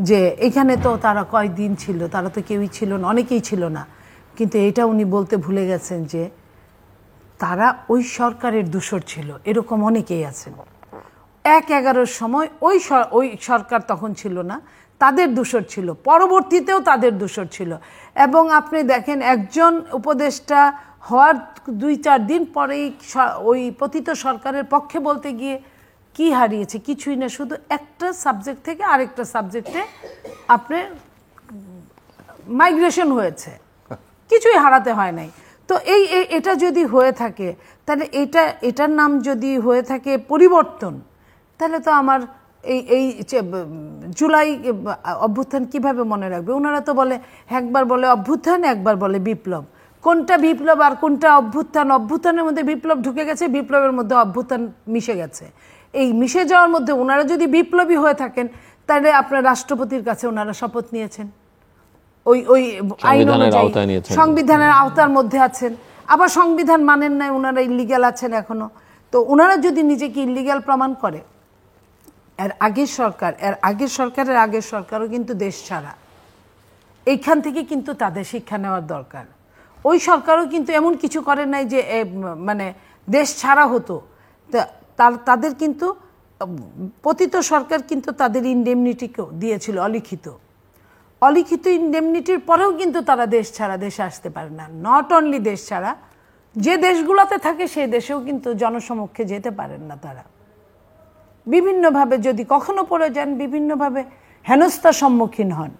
যে এখানে তো তারা কয়দিন ছিল, তারা তো কেউই ছিল না, অনেকেই ছিল না। কিন্তু এটা উনি বলতে ভুলে গেছেন যে তারা ওই সরকারের দূষর ছিল, এরকম অনেকেই আছেন। ১/১১ সময় ওই সরকার তখন ছিল না, তাদের দূষর ছিল, পরবর্তীতেও তাদের দূষর ছিল। এবং আপনি দেখেন একজন উপদেষ্টা হওয়ার ২-৪ দিন পরেই ওই পতিত সরকারের পক্ষে বলতে গিয়ে কি হারিয়েছে? কিছুই না, শুধু একটা সাবজেক্ট থেকে আরেকটা সাবজেক্টে আপনার মাইগ্রেশন হয়েছে, কিছুই হারাতে হয় নাই। তো এটা যদি হয়ে থাকে, তাহলে এটার নাম যদি হয়ে থাকে পরিবর্তন, তাহলে তো আমার এই জুলাই অভ্যুত্থান কিভাবে মনে রাখবে? ওনারা তো বলে, একবার বলে অভ্যুত্থান, একবার বলে বিপ্লব। কোনটা বিপ্লব আর কোনটা অভ্যুত্থান? অভ্যুত্থানের মধ্যে বিপ্লব ঢুকে গেছে, বিপ্লবের মধ্যে অভ্যুত্থান মিশে গেছে। এই মিশে যাওয়ার মধ্যে ওনারা যদি বিপ্লবী হয়ে থাকেন, তাহলে আপনার রাষ্ট্রপতির কাছে ওনারা শপথ নিয়েছেন, ওই আইন অনুযায়ী সংবিধানের আওতার মধ্যে আছেন। আবার সংবিধান মানেন নাই, ওনারা ইলিগ্যাল আছেন এখনো। তো ওনারা যদি নিজেকে ইলিগ্যাল প্রমাণ করে, এর আগের সরকারের আগের সরকারও কিন্তু দেশ ছাড়া। এইখান থেকে কিন্তু তাদের শিক্ষা নেওয়ার দরকার। ওই সরকারও কিন্তু এমন কিছু করে নাই যে মানে দেশ ছাড়া হতো। তাদের কিন্তু পতিত সরকার কিন্তু তাদের ইনডেমনিটিকেও দিয়েছিল অলিখিত ইনডেমনিটির পরেও কিন্তু তারা দেশ ছাড়া, দেশে আসতে পারে না। নট অনলি দেশ ছাড়া, যে দেশগুলোতে থাকে সেই দেশেও কিন্তু জনসমক্ষে যেতে পারেন না তারা। বিভিন্নভাবে যদি কখনো পড়ে যান, বিভিন্নভাবে হেনস্থার সম্মুখীন হন।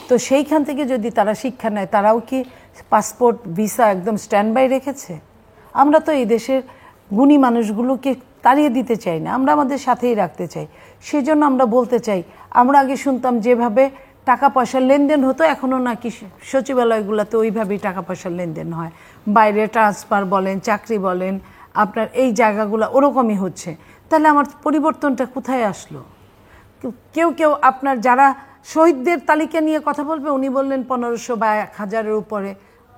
তো সেইখান থেকে যদি তারা শিক্ষা নেয়, তারাও কি পাসপোর্ট ভিসা একদম স্ট্যান্ড বাই রেখেছে? আমরা তো এই দেশের গুণী মানুষগুলোকে তাড়িয়ে দিতে চাই না, আমরা আমাদের সাথেই রাখতে চাই। সেজন্য আমরা বলতে চাই, আমরা আগে শুনতাম যেভাবে টাকা পয়সার লেনদেন হতো, এখনও নাকি সচিবালয়গুলোতে ওইভাবেই টাকা পয়সার লেনদেন হয়। বাইরে ট্রান্সফার বলেন, চাকরি বলেন, আপনার এই জায়গাগুলো ওরকমই হচ্ছে। তাহলে আমার পরিবর্তনটা কোথায় আসলো? কেউ আপনার যারা শহীদদের তালিকা নিয়ে কথা বলবে, উনি বললেন 1500 বা 1000-এর উপরে।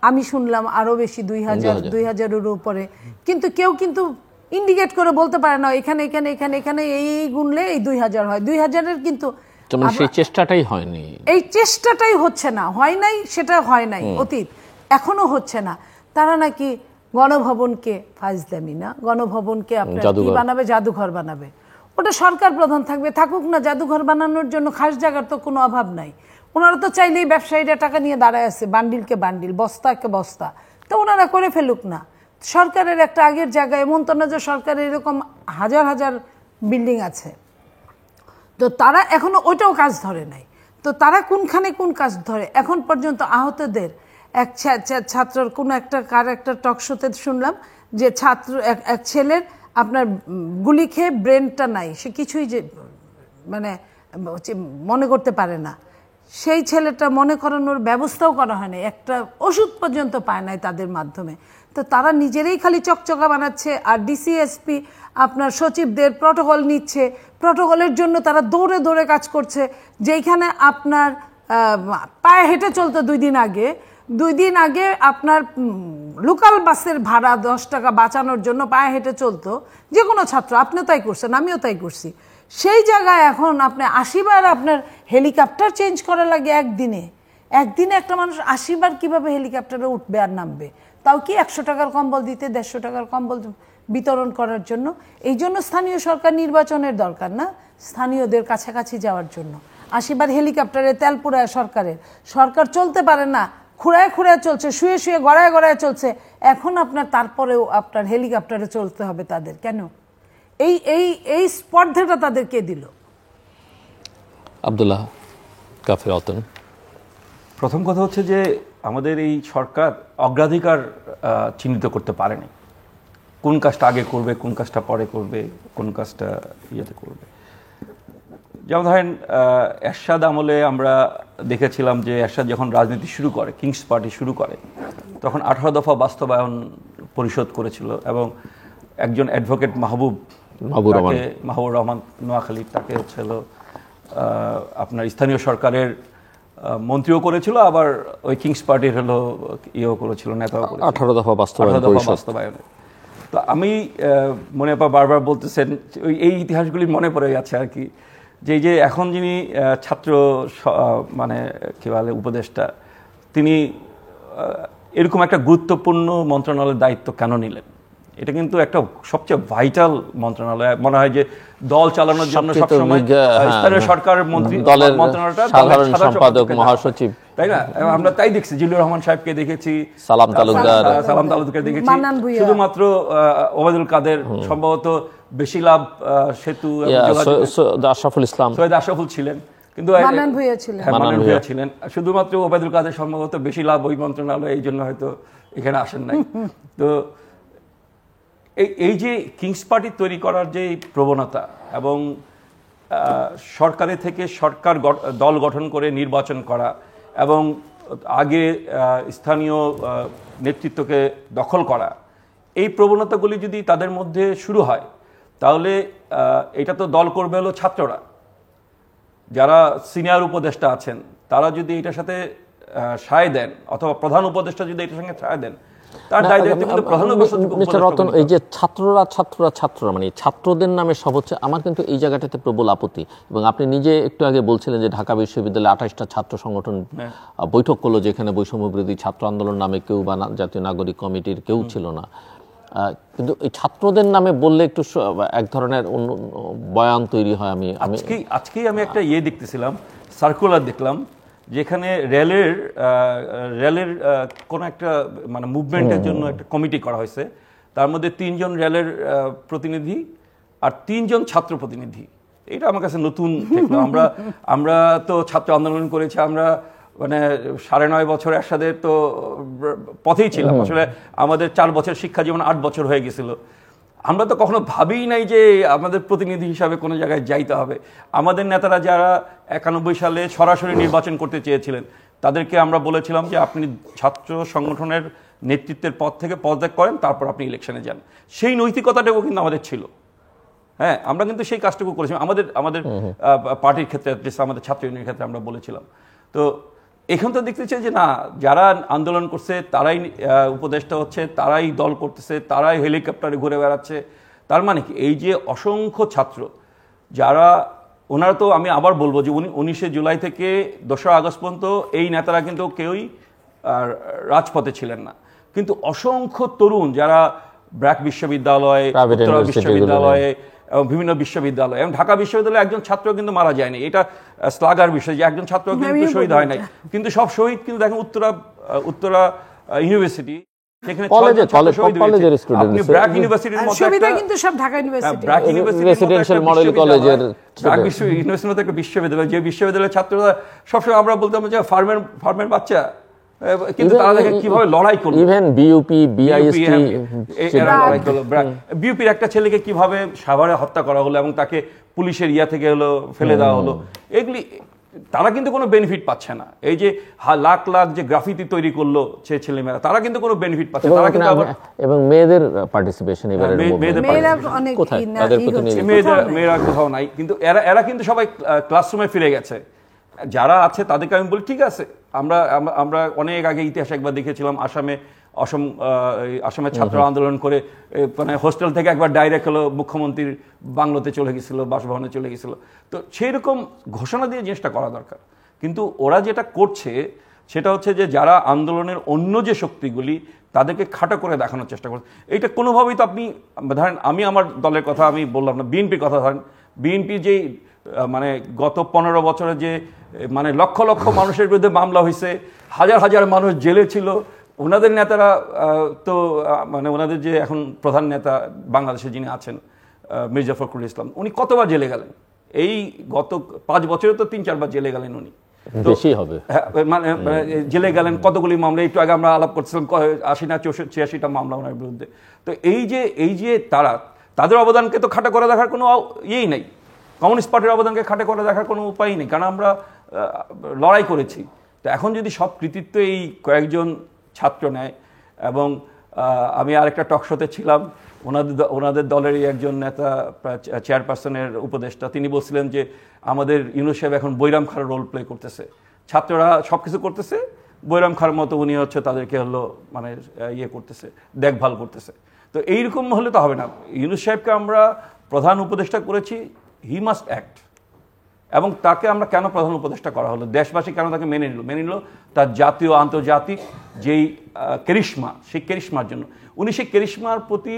আমি শুনলাম আরও বেশি, 2000-এর উপরে। কিন্তু কেউ কিন্তু ইন্ডিকেট করে বলতে পারে না এখানে এখানে এখানে এখানে এই গুনলে এই 2000 হয়। 2000-এর কিন্তু সেই চেষ্টাটাই হয়নি, এই চেষ্টাটাই হচ্ছে না, হয় নাই, সেটা হয় নাই অতীত, এখনো হচ্ছে না। তারা নাকি গণভবনকে ফাজলামি না, গণভবনকে আপনার কি বানাবে? জাদুঘর বানাবে। ওটা সরকার প্রধান থাকবে, থাকুক না। জাদুঘর বানানোর জন্য খাস জায়গার তো কোনো অভাব নাই। ওনারা তো চাইলেই, ব্যবসায়ীরা টাকা নিয়ে দাঁড়ায় আছে, বান্ডিলকে বান্ডিল, বস্তাকে বস্তা, তো ওনারা করে ফেলুক না। সরকারের একটা আগের জায়গায়, এমন তো না যে সরকারের এরকম হাজার হাজার বিল্ডিং আছে, তো তারা এখনো ওইটাও কাজ ধরে নাই। তো তারা কোনখানে কোন কাজ ধরে? এখন পর্যন্ত আহতদের এক ছাত্রর কোনো একটা টক শোতে শুনলাম যে এক ছেলের আপনার গুলি খেয়ে ব্রেনটা নাই, সে কিছুই যে মানে মনে করতে পারে না। সেই ছেলেটা মনে করানোর ব্যবস্থাও করা হয় না, একটা ওষুধ পর্যন্ত পায় নাই তাদের মাধ্যমে। তো তারা নিজেরাই খালি চকচকা বানাচ্ছে, আর ডিসিএসপি আপনার সচিবদের প্রটোকল নিচ্ছে, প্রটোকলের জন্য তারা দৌড়ে দৌড়ে কাজ করছে। যেইখানে আপনার পায়ে হেঁটে চলতো 2 দিন আগে আপনার লোকাল বাসের ভাড়া 10 টাকা বাঁচানোর জন্য পায়ে হেঁটে চলতো যে কোনো ছাত্র। আপনিও তাই করছেন, আমিও তাই করছি। সেই জায়গায় এখন আপনি 80 বার আপনার হেলিকপ্টার চেঞ্জ করা লাগে একদিনে একটা মানুষ 80 বার কীভাবে হেলিকপ্টারে উঠবে আর নামবে? তাও কি 100 টাকার কম্বল দিতে, 150 টাকার কম্বল বিতরণ করার জন্য? এই জন্য স্থানীয় সরকার নির্বাচনের দরকার না, স্থানীয়দের কাছাকাছি যাওয়ার জন্য। 80 বার হেলিকপ্টারে তেল পুরায় সরকার চলতে পারে না, খুঁড়ায় চলছে, শুয়ে গড়ায় চলছে। এখন আপনার তারপরেও আপনার হেলিকপ্টারে চলতে হবে তাদের কেন? এই স্পর্ধাটা তাদের কে দিল? আব্দুল্লাহ কাফি রতন, প্রথম কথা হচ্ছে যে আমাদের এই সরকার অগ্রাধিকার চিহ্নিত করতে পারেনি, কোন কাজটা আগে করবে, কোন কাজটা পরে করবে, কোন কাজটা ইয়েতে করবে। যেমন ধরেন এরশাদ আমলে আমরা দেখেছিলাম যে এরশাদ যখন রাজনীতি শুরু করে, কিংস পার্টি শুরু করে, তখন 18 দফা বাস্তবায়ন পরিষদ করেছিল এবং একজন অ্যাডভোকেট মাহবুব রহমান নোয়াখালী, তাকে হচ্ছিল আপনার স্থানীয় সরকারের মন্ত্রীও করেছিল, আবার ওই কিংস পার্টির হলো ইয়েও করেছিল, নেতাও করেছিল 18 দফা বাস্তবায়নে। তো আমি মনে বারবার বলতেছেন এই ইতিহাসগুলি মনে পড়ে যাচ্ছে আর কি, যে এখন যিনি ছাত্র মানে কি বলে উপদেষ্টা, তিনি এরকম একটা গুরুত্বপূর্ণ মন্ত্রণালয়ের দায়িত্ব কেন নিলেন? এটা কিন্তু একটা সবচেয়ে ভাইটাল মন্ত্রণালয়। মনে হয় যে দল চালানোর জন্য সবসময় স্থানীয় সরকার মন্ত্রী মন্ত্রণালয়টা সাধারণ সম্পাদক মহাসচিব, তাই না? আমরা তাই দেখছি, জিল্লুর রহমান সাহেবকে দেখেছি, সালাম তালুকদার দেখেছি, শুধুমাত্র ওবায়দুল কাদের সম্ভবত বেশি লাভ সেতু আশরাফুল ইসলাম, সৈয়দ আশরাফুল ছিলেন, কিন্তু মান্নান ভূঁইয়া ছিলেন। শুধুমাত্র ওবায়দুল কাদের সম্ভবত বেশি লাভ ওই মন্ত্রণালয়, এই জন্য হয়তো এখানে আসেন নাই। তো এই যে কিংস পার্টি তৈরি করার যে প্রবণতা এবং সরকারের থেকে সরকার দল গঠন করে নির্বাচন করা এবং আগে স্থানীয় নেতৃত্বকে দখল করা, এই প্রবণতাগুলি যদি তাদের মধ্যে শুরু হয় তাহলে এটা তো দল করবে হলো ছাত্ররা, যারা সিনিয়র উপদেষ্টা আছেন তারা যদি এটার সাথে সায় দেন, অথবা প্রধান উপদেষ্টা যদি এটার সঙ্গে সায় দেন, তার দায়িত্ব কিন্তু প্রধান উপদেষ্টা। রতন, এই যে ছাত্ররা মানে ছাত্রদের নামে সব হচ্ছে, আমার কিন্তু এই জায়গাটাতে প্রবল আপত্তি। এবং আপনি নিজে একটু আগে বলছিলেন যে ঢাকা বিশ্ববিদ্যালয়ে 28টা ছাত্র সংগঠন বৈঠক করলো, যেখানে বৈষম্য বিরোধী ছাত্র আন্দোলন নামে কেউ বা জাতীয় নাগরিক কমিটির কেউ ছিল না। কিন্তু এই ছাত্রদের নামে বললে একটু এক ধরনের বয়ান তৈরি হয়। আজকেই আমি একটা দেখতেছিলাম, সার্কুলার দেখলাম, যেখানে রেলের কোনো একটা মানে মুভমেন্টের জন্য একটা কমিটি করা হয়েছে, তার মধ্যে 3 জন রেলের প্রতিনিধি আর 3 জন ছাত্র প্রতিনিধি। এটা আমার কাছে নতুন দেখলাম। আমরা তো ছাত্র আন্দোলন করেছি, আমরা মানে 9.5 বছর একসাথে তো পথেই ছিলাম। আসলে আমাদের 4 বছর শিক্ষা জীবন 8 বছর হয়ে গেছিল। আমরা তো কখনো ভাবিই নাই যে আমাদের প্রতিনিধি হিসাবে কোনো জায়গায় যাইতে হবে। আমাদের নেতারা যারা 91 সালে সরাসরি নির্বাচন করতে চেয়েছিলেন, তাদেরকে আমরা বলেছিলাম যে আপনি ছাত্র সংগঠনের নেতৃত্বের পদ থেকে পদত্যাগ করেন, তারপর আপনি ইলেকশনে যান। সেই নৈতিকতাটাও কিন্তু আমাদের ছিল। হ্যাঁ, আমরা কিন্তু সেই কাজটুকু করেছিলাম আমাদের পার্টির ক্ষেত্রে, আমাদের ছাত্র ইউনিয়নের ক্ষেত্রে আমরা বলেছিলাম। তো এখন তো দেখতেছে যে না, যারা আন্দোলন করছে তারাই উপদেষ্টা হচ্ছে, তারাই দল করতেছে, তারাই হেলিকপ্টারে ঘুরে বেড়াচ্ছে। তার মানে কি, এই যে অসংখ্য ছাত্র যারা, ওনারা তো, আমি আবার বলবো যে 19শে জুলাই থেকে 2রা আগস্ট পর্যন্ত এই নেতারা কিন্তু কেউই রাজপথে ছিলেন না, কিন্তু অসংখ্য তরুণ যারা ব্র্যাক বিশ্ববিদ্যালয়, উত্তরা বিশ্ববিদ্যালয়ে, বিভিন্ন বিশ্ববিদ্যালয় এবং ঢাকা বিশ্ববিদ্যালয়ে একজন ছাত্র কিন্তু মারা যায়নি। এটা শ্লাঘার বিষয় যে একজন ছাত্র কিন্তু শহীদ হয় নাই, কিন্তু সব শহীদ কিন্তু দেখেন উত্তরা ইউনিভার্সিটি, সেখানে আপনি ব্র্যাক ইউনিভার্সিটির মতো একটা বিশ্ববিদ্যালয়, যে বিশ্ববিদ্যালয়ের ছাত্ররা সবসময় আমরা বলতাম যে ফার্মের বাচ্চা, কিন্তু তারা দেখেন কিভাবে লড়াই করলো। ইভেন বিইউপি, বিআইএসটি, বিইউপির একটা ছেলেকে কিভাবে সাভারে হত্যা করা হলো এবং তাকে পুলিশের থেকে ফেলে দেওয়া হলো, এগুলি তারা কিন্তু কোনো বেনিফিট পাচ্ছে না। এই যে লাখ লাখ যে গ্রাফিতি তৈরি করলো সে ছেলেমেয়েরা, তারা কিন্তু কোনো বেনিফিট পাচ্ছে না। তারা কিন্তু এবং মেয়েদের পার্টিসিপেশন এবারে মেয়েরা কোথাও নাই, কিন্তু এরা কিন্তু সবাই ক্লাসরুমে ফিরে গেছে। যারা আছে তাদেরকে আমি বলি ঠিক আছে, আমরা অনেক আগে ইতিহাসে একবার দেখেছিলাম আসামে ছাত্র আন্দোলন করে মানে হোস্টেল থেকে একবার ডাইরেক্ট হলো মুখ্যমন্ত্রীর বাংলোতে চলে গেছিল, বাসভবনে চলে গেছিল। তো সেই রকম ঘোষণা দিয়ে জিনিসটা করা দরকার। কিন্তু ওরা যেটা করছে সেটা হচ্ছে যে যারা আন্দোলনের অন্য যে শক্তিগুলি, তাদেরকে খাটো করে দেখানোর চেষ্টা করছে। এইটা কোনোভাবেই তো আপনি ধরেন, আমি আমার দলের কথা আমি বললাম না, বিএনপির কথা ধরেন, বিএনপি যেই মানে গত 15 বছরে যে মানে লক্ষ লক্ষ মানুষের বিরুদ্ধে মামলা হয়েছে, হাজার হাজার মানুষ জেলে ছিল, ওনাদের নেতারা তো মানে ওনাদের যে এখন প্রধান নেতা বাংলাদেশে যিনি আছেন মির্জা ফখরুল ইসলাম, উনি কতবার জেলে গেলেন? এই গত 5 বছরে তো 3-4 বার জেলে গেলেন উনি। বেশি হবে, মানে জেলে গেলেন কতগুলি মামলা, একটু আগে আমরা আলাপ করছিলাম 80 না 86টা মামলা ওনার বিরুদ্ধে। তো এই যে তাদের অবদানকে তো খাটো করে দেখার কোনো ইয়েই নেই, কমিউনিস্ট পার্টির অবদানকে খাটো করে দেখার কোনো উপায় নেই, কারণ আমরা লড়াই করেছি। তো এখন যদি সব কৃতিত্ব এই কয়েকজন ছাত্র নেয়, এবং আমি আরেকটা টক শোতে ছিলাম, ওনাদের দলেরই একজন নেতা, চেয়ারপারসনের উপদেষ্টা, তিনি বলছিলেন যে আমাদের ইউনূস সাহেব এখন বৈরাম খার রোল প্লে করতেছে, ছাত্ররা সব কিছু করতেছে, বৈরাম খার মতো উনি হচ্ছে তাদেরকে মানে করতেছে, দেখভাল করতেছে। তো এইরকম হলে তো হবে না। ইউনূস সাহেবকে আমরা প্রধান উপদেষ্টা করেছি, হি মাস্ট অ্যাক্ট। এবং তাকে আমরা কেন প্রধান উপদেষ্টা করা হলো, দেশবাসী কেন তাকে মেনে নিল তার জাতীয় আন্তর্জাতিক যেই কেরিশমা, সেই কেরিশমার জন্য। উনি সেই কেরিশমার প্রতি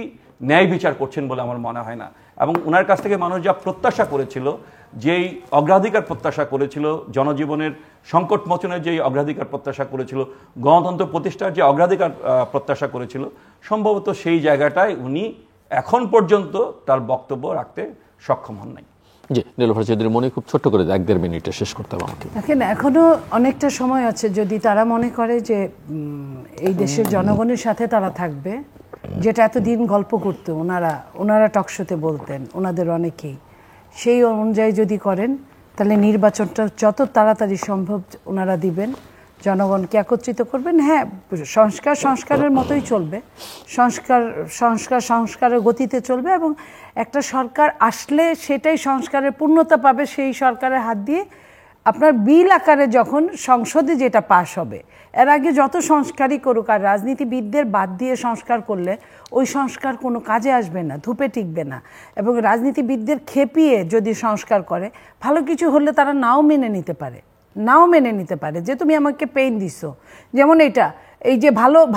ন্যায় বিচার করছেন বলে আমার মনে হয় না। এবং ওনার কাছ থেকে মানুষ যা প্রত্যাশা করেছিল, যেই অগ্রাধিকার প্রত্যাশা করেছিল, জনজীবনের সংকট মোচনের যেই অগ্রাধিকার প্রত্যাশা করেছিল, গণতন্ত্র প্রতিষ্ঠার যে অগ্রাধিকার প্রত্যাশা করেছিল, সম্ভবত সেই জায়গাটায় উনি এখন পর্যন্ত তার বক্তব্য রাখতে সক্ষম হন নাই। জি, নীলুফার চৌধুরী মনি, খুব ছোট্ট করে 1-1.5 মিনিটে শেষ করতে হবে আমাকে। দেখেন, এখনো অনেকটা সময় আছে। যদি তারা মনে করে যে এই দেশের জনগণের সাথে তারা থাকবে, যেটা এতদিন গল্প করতো ওনারা টকশোতে বলতেন, ওনাদের অনেকেই, সেই অনুযায়ী যদি করেন তাহলে নির্বাচনটা যত তাড়াতাড়ি সম্ভব ওনারা দিবেন, জনগণকে একত্রিত করবেন। হ্যাঁ, সংস্কারের মতোই চলবে, সংস্কারের গতিতে চলবে, এবং একটা সরকার আসলে সেটাই সংস্কারের পূর্ণতা পাবে। সেই সরকারের হাত দিয়ে আপনার বিল আকারে যখন সংসদে যেটা পাস হবে, এর আগে যত সংস্কারই করুক, আর রাজনীতিবিদদের বাদ দিয়ে সংস্কার করলে ওই সংস্কার কোনো কাজে আসবে না, ধূপে টিকবে না। এবং রাজনীতিবিদদের খেপিয়ে যদি সংস্কার করে, ভালো কিছু হলে তারা নাও মেনে নিতে পারে যে তুমি আমাকে পেইন দিছো। যেমন এই যে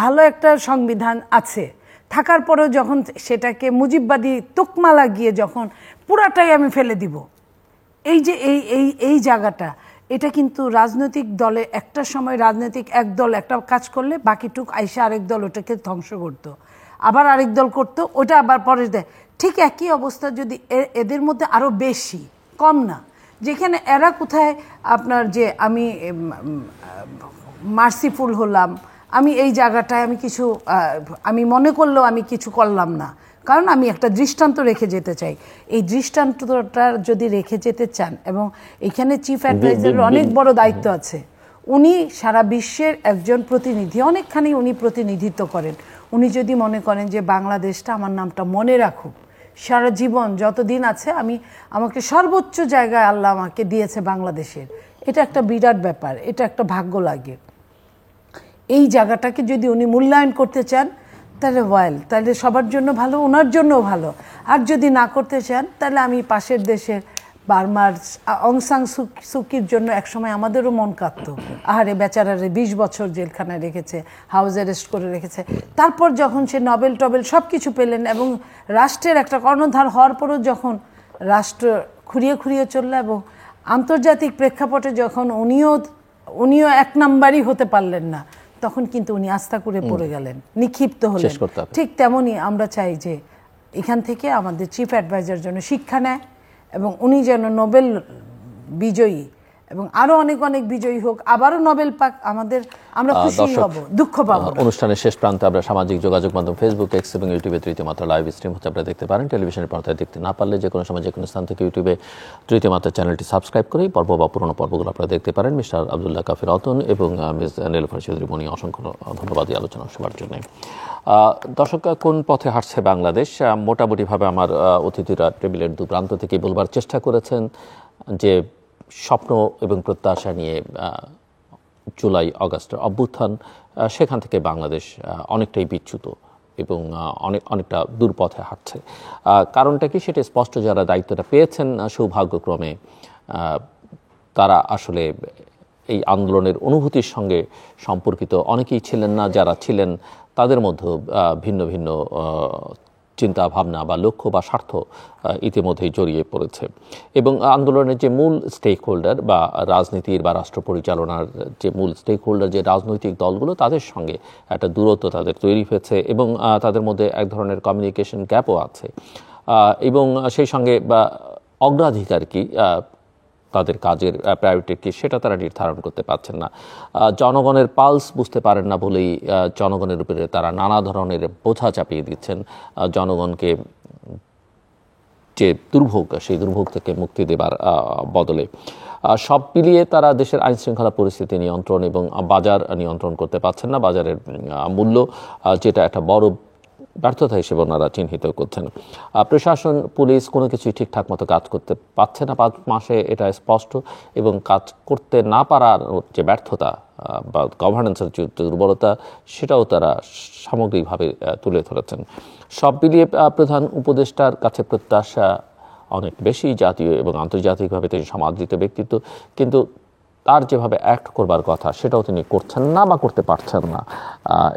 ভালো একটা সংবিধান আছে থাকার পরেও যখন সেটাকে মুজিববাদী তুকমা লাগিয়ে যখন পুরাটাই আমি ফেলে দিব, এই যে এই জায়গাটা, এটা কিন্তু রাজনৈতিক দলে একটা সময় রাজনৈতিক এক দল একটা কাজ করলে বাকিটুক আইসা আরেক দল ওটাকে ধ্বংস করতো, আবার আরেক দল করতো, ওটা আবার পরে দেয়। ঠিক একই অবস্থা যদি এদের মধ্যে আরও বেশি, কম না, যেখানে এরা কোথায় আপনার যে আমি মার্সিফুল হলাম, আমি এই জায়গাটায় আমি মনে করলেও আমি কিছু করলাম না, কারণ আমি একটা দৃষ্টান্ত রেখে যেতে চাই। এই দৃষ্টান্তটা যদি রেখে যেতে চান, এবং এখানে চিফ অ্যাডভাইজারের অনেক বড় দায়িত্ব আছে। উনি সারা বিশ্বের একজন প্রতিনিধি, অনেকখানি উনি প্রতিনিধিত্ব করেন। উনি যদি মনে করেন যে বাংলাদেশটা আমার নামটা মনে রাখুক, সারা জীবন যতদিন আছে আমাকে সর্বোচ্চ জায়গায় আল্লাহ আমাকে দিয়েছে বাংলাদেশের, এটা একটা বিরাট ব্যাপার, এটা একটা ভাগ্য লাগে। এই জায়গাটাকে যদি উনি মূল্যায়ন করতে চান তাহলে সবার জন্য ভালো, ওনার জন্যও ভালো। আর যদি না করতে চান তাহলে আমি পাশের দেশের বার্মার অং সান সুকির জন্য একসময় আমাদেরও মন কাঁদতো, আহারে বেচারারে 20 বছর জেলখানায় রেখেছে, হাউস অ্যারেস্ট করে রেখেছে। তারপর যখন সে নোবেল সব কিছু পেলেন, এবং রাষ্ট্রের একটা কর্ণধার হওয়ার পরও যখন রাষ্ট্র খুঁড়িয়ে চলল, এবং আন্তর্জাতিক প্রেক্ষাপটে যখন উনিও এক নাম্বারই হতে পারলেন না, তখন কিন্তু উনি আস্থা করে পড়ে গেলেন, নিক্ষিপ্ত হলেন। ঠিক তেমনই আমরা চাই যে এখান থেকে আমাদের চিফ অ্যাডভাইজার জন্য শিক্ষা নেয়, এবং উনি যেন নোবেল বিজয়ী এবং আরো অনেক বিজয়ী হোক, আবারও নোবেল পাক, আমরা খুশি হব, দুঃখ পাবো। অনুষ্ঠানের শেষ প্রান্তে আমরা সামাজিক যোগাযোগ মাধ্যম ফেসবুক, এক্স এবং ইউটিউবে তৃতীয় মাত্রা লাইভ স্ট্রিম হচ্ছে, আপনারা দেখতে পারেন। টেলিভিশনের পর্দায় দেখতে না পারলে যে কোনো সময় যে কোনো স্থান থেকে ইউটিউবে তৃতীয় মাত্রা চ্যানেলটি সাবস্ক্রাইব করে পর্ব বা পুরোনো পর্বগুলো আপনারা দেখতে পারেন। মিস্টার আব্দুল্লাহ কাফির রতন এবং মিস নীলুফার চৌধুরী মনি, অসংখ্য ধন্যবাদ এই আলোচনা শোনার জন্য। দর্শক, কোন পথে হাঁটছে বাংলাদেশ? মোটামুটিভাবে আমার অতিথিরা টেবিলের দু প্রান্ত থেকে বলবার চেষ্টা করেছেন যে স্বপ্ন এবং প্রত্যাশা নিয়ে জুলাই আগস্টের অভ্যুত্থান, সেখান থেকে বাংলাদেশ অনেকটাই বিচ্যুত এবং অনেকটা দূরপথে হাঁটছে। কারণটা কি, সেটা স্পষ্ট। যারা দায়িত্বটা পেয়েছেন সৌভাগ্যক্রমে, তারা আসলে এই আন্দোলনের অনুভূতির সঙ্গে সম্পর্কিত অনেকেই ছিলেন না। যারা ছিলেন তাদের মধ্যে ভিন্ন ভিন্ন চিন্তা ভাবনা বা লক্ষ্য বা স্বার্থ ইতিমধ্যেই জড়িয়ে পড়েছে, এবং আন্দোলনের যে মূল স্টেক হোল্ডার বা রাজনীতির বা রাষ্ট্র পরিচালনার যে মূল স্টেক হোল্ডার, যে রাজনৈতিক দলগুলো, তাদের সঙ্গে একটা দূরত্ব তাদের তৈরি হয়েছে, এবং তাদের মধ্যে এক ধরনের কমিউনিকেশন গ্যাপও আছে, এবং সেই সঙ্গে অগ্রাধিকার কি, তাদের কাজের প্রায়োরিটি কি, সেটা তারা নির্ধারণ করতে পারছেন না। জনগণের পালস বুঝতে পারেন না বলেই জনগণের উপরে তারা নানা ধরনের বোঝা চাপিয়ে দিচ্ছেন, জনগণকে যে দুর্ভোগ, সেই দুর্ভোগ থেকে মুক্তি দেবার বদলে। সব মিলিয়ে তারা দেশের আইনশৃঙ্খলা পরিস্থিতি নিয়ন্ত্রণ এবং বাজার নিয়ন্ত্রণ করতে পারছেন না। বাজারের মূল্য, যেটা একটা বড় ব্যর্থতা হিসেবে ওনারা চিহ্নিত করছেন। প্রশাসন, পুলিশ কোনো কিছুই ঠিকঠাক মতো কাজ করতে পারছে না 5 মাসে, এটা স্পষ্ট, এবং কাজ করতে না পারার যে ব্যর্থতা বা গভর্নেন্সের যে দুর্বলতা, সেটাও তারা সামগ্রিকভাবে তুলে ধরেছেন। সব মিলিয়ে প্রধান উপদেষ্টার কাছে প্রত্যাশা অনেক বেশি, জাতীয় এবং আন্তর্জাতিকভাবে তিনি সমাদৃত ব্যক্তিত্ব, কিন্তু তার যেভাবে অ্যাক্ট করবার কথা সেটাও তিনি করছেন না বা করতে পারছেন না।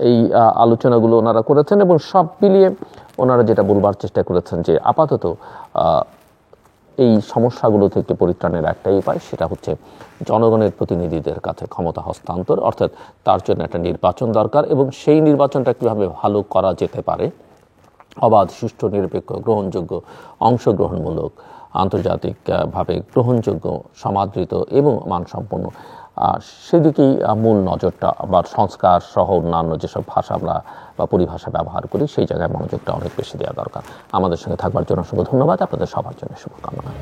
এই আলোচনাগুলো ওনারা করেছেন এবং সব মিলিয়ে ওনারা যেটা বলবার চেষ্টা করেছেন যে আপাতত এই সমস্যাগুলো থেকে পরিত্রাণের একটাই উপায়, সেটা হচ্ছে জনগণের প্রতিনিধিদের কাছে ক্ষমতা হস্তান্তর, অর্থাৎ তার জন্য একটা নির্বাচন দরকার এবং সেই নির্বাচনটা কীভাবে ভালো করা যেতে পারে, অবাধ, সুষ্ঠু, নিরপেক্ষ, গ্রহণযোগ্য, অংশগ্রহণমূলক, আন্তর্জাতিকভাবে গ্রহণযোগ্য, সমাদৃত এবং মানসম্পন্ন, সেদিকেই মূল নজরটা, আবার সংস্কার সহ অন্যান্য যেসব ভাষা আমরা বা পরিভাষা ব্যবহার করি সেই জায়গায় মনোযোগটা অনেক বেশি দেওয়া দরকার। আমাদের সঙ্গে থাকবার জন্য অসংখ্য ধন্যবাদ, আপনাদের সবার জন্য শুভকামনা।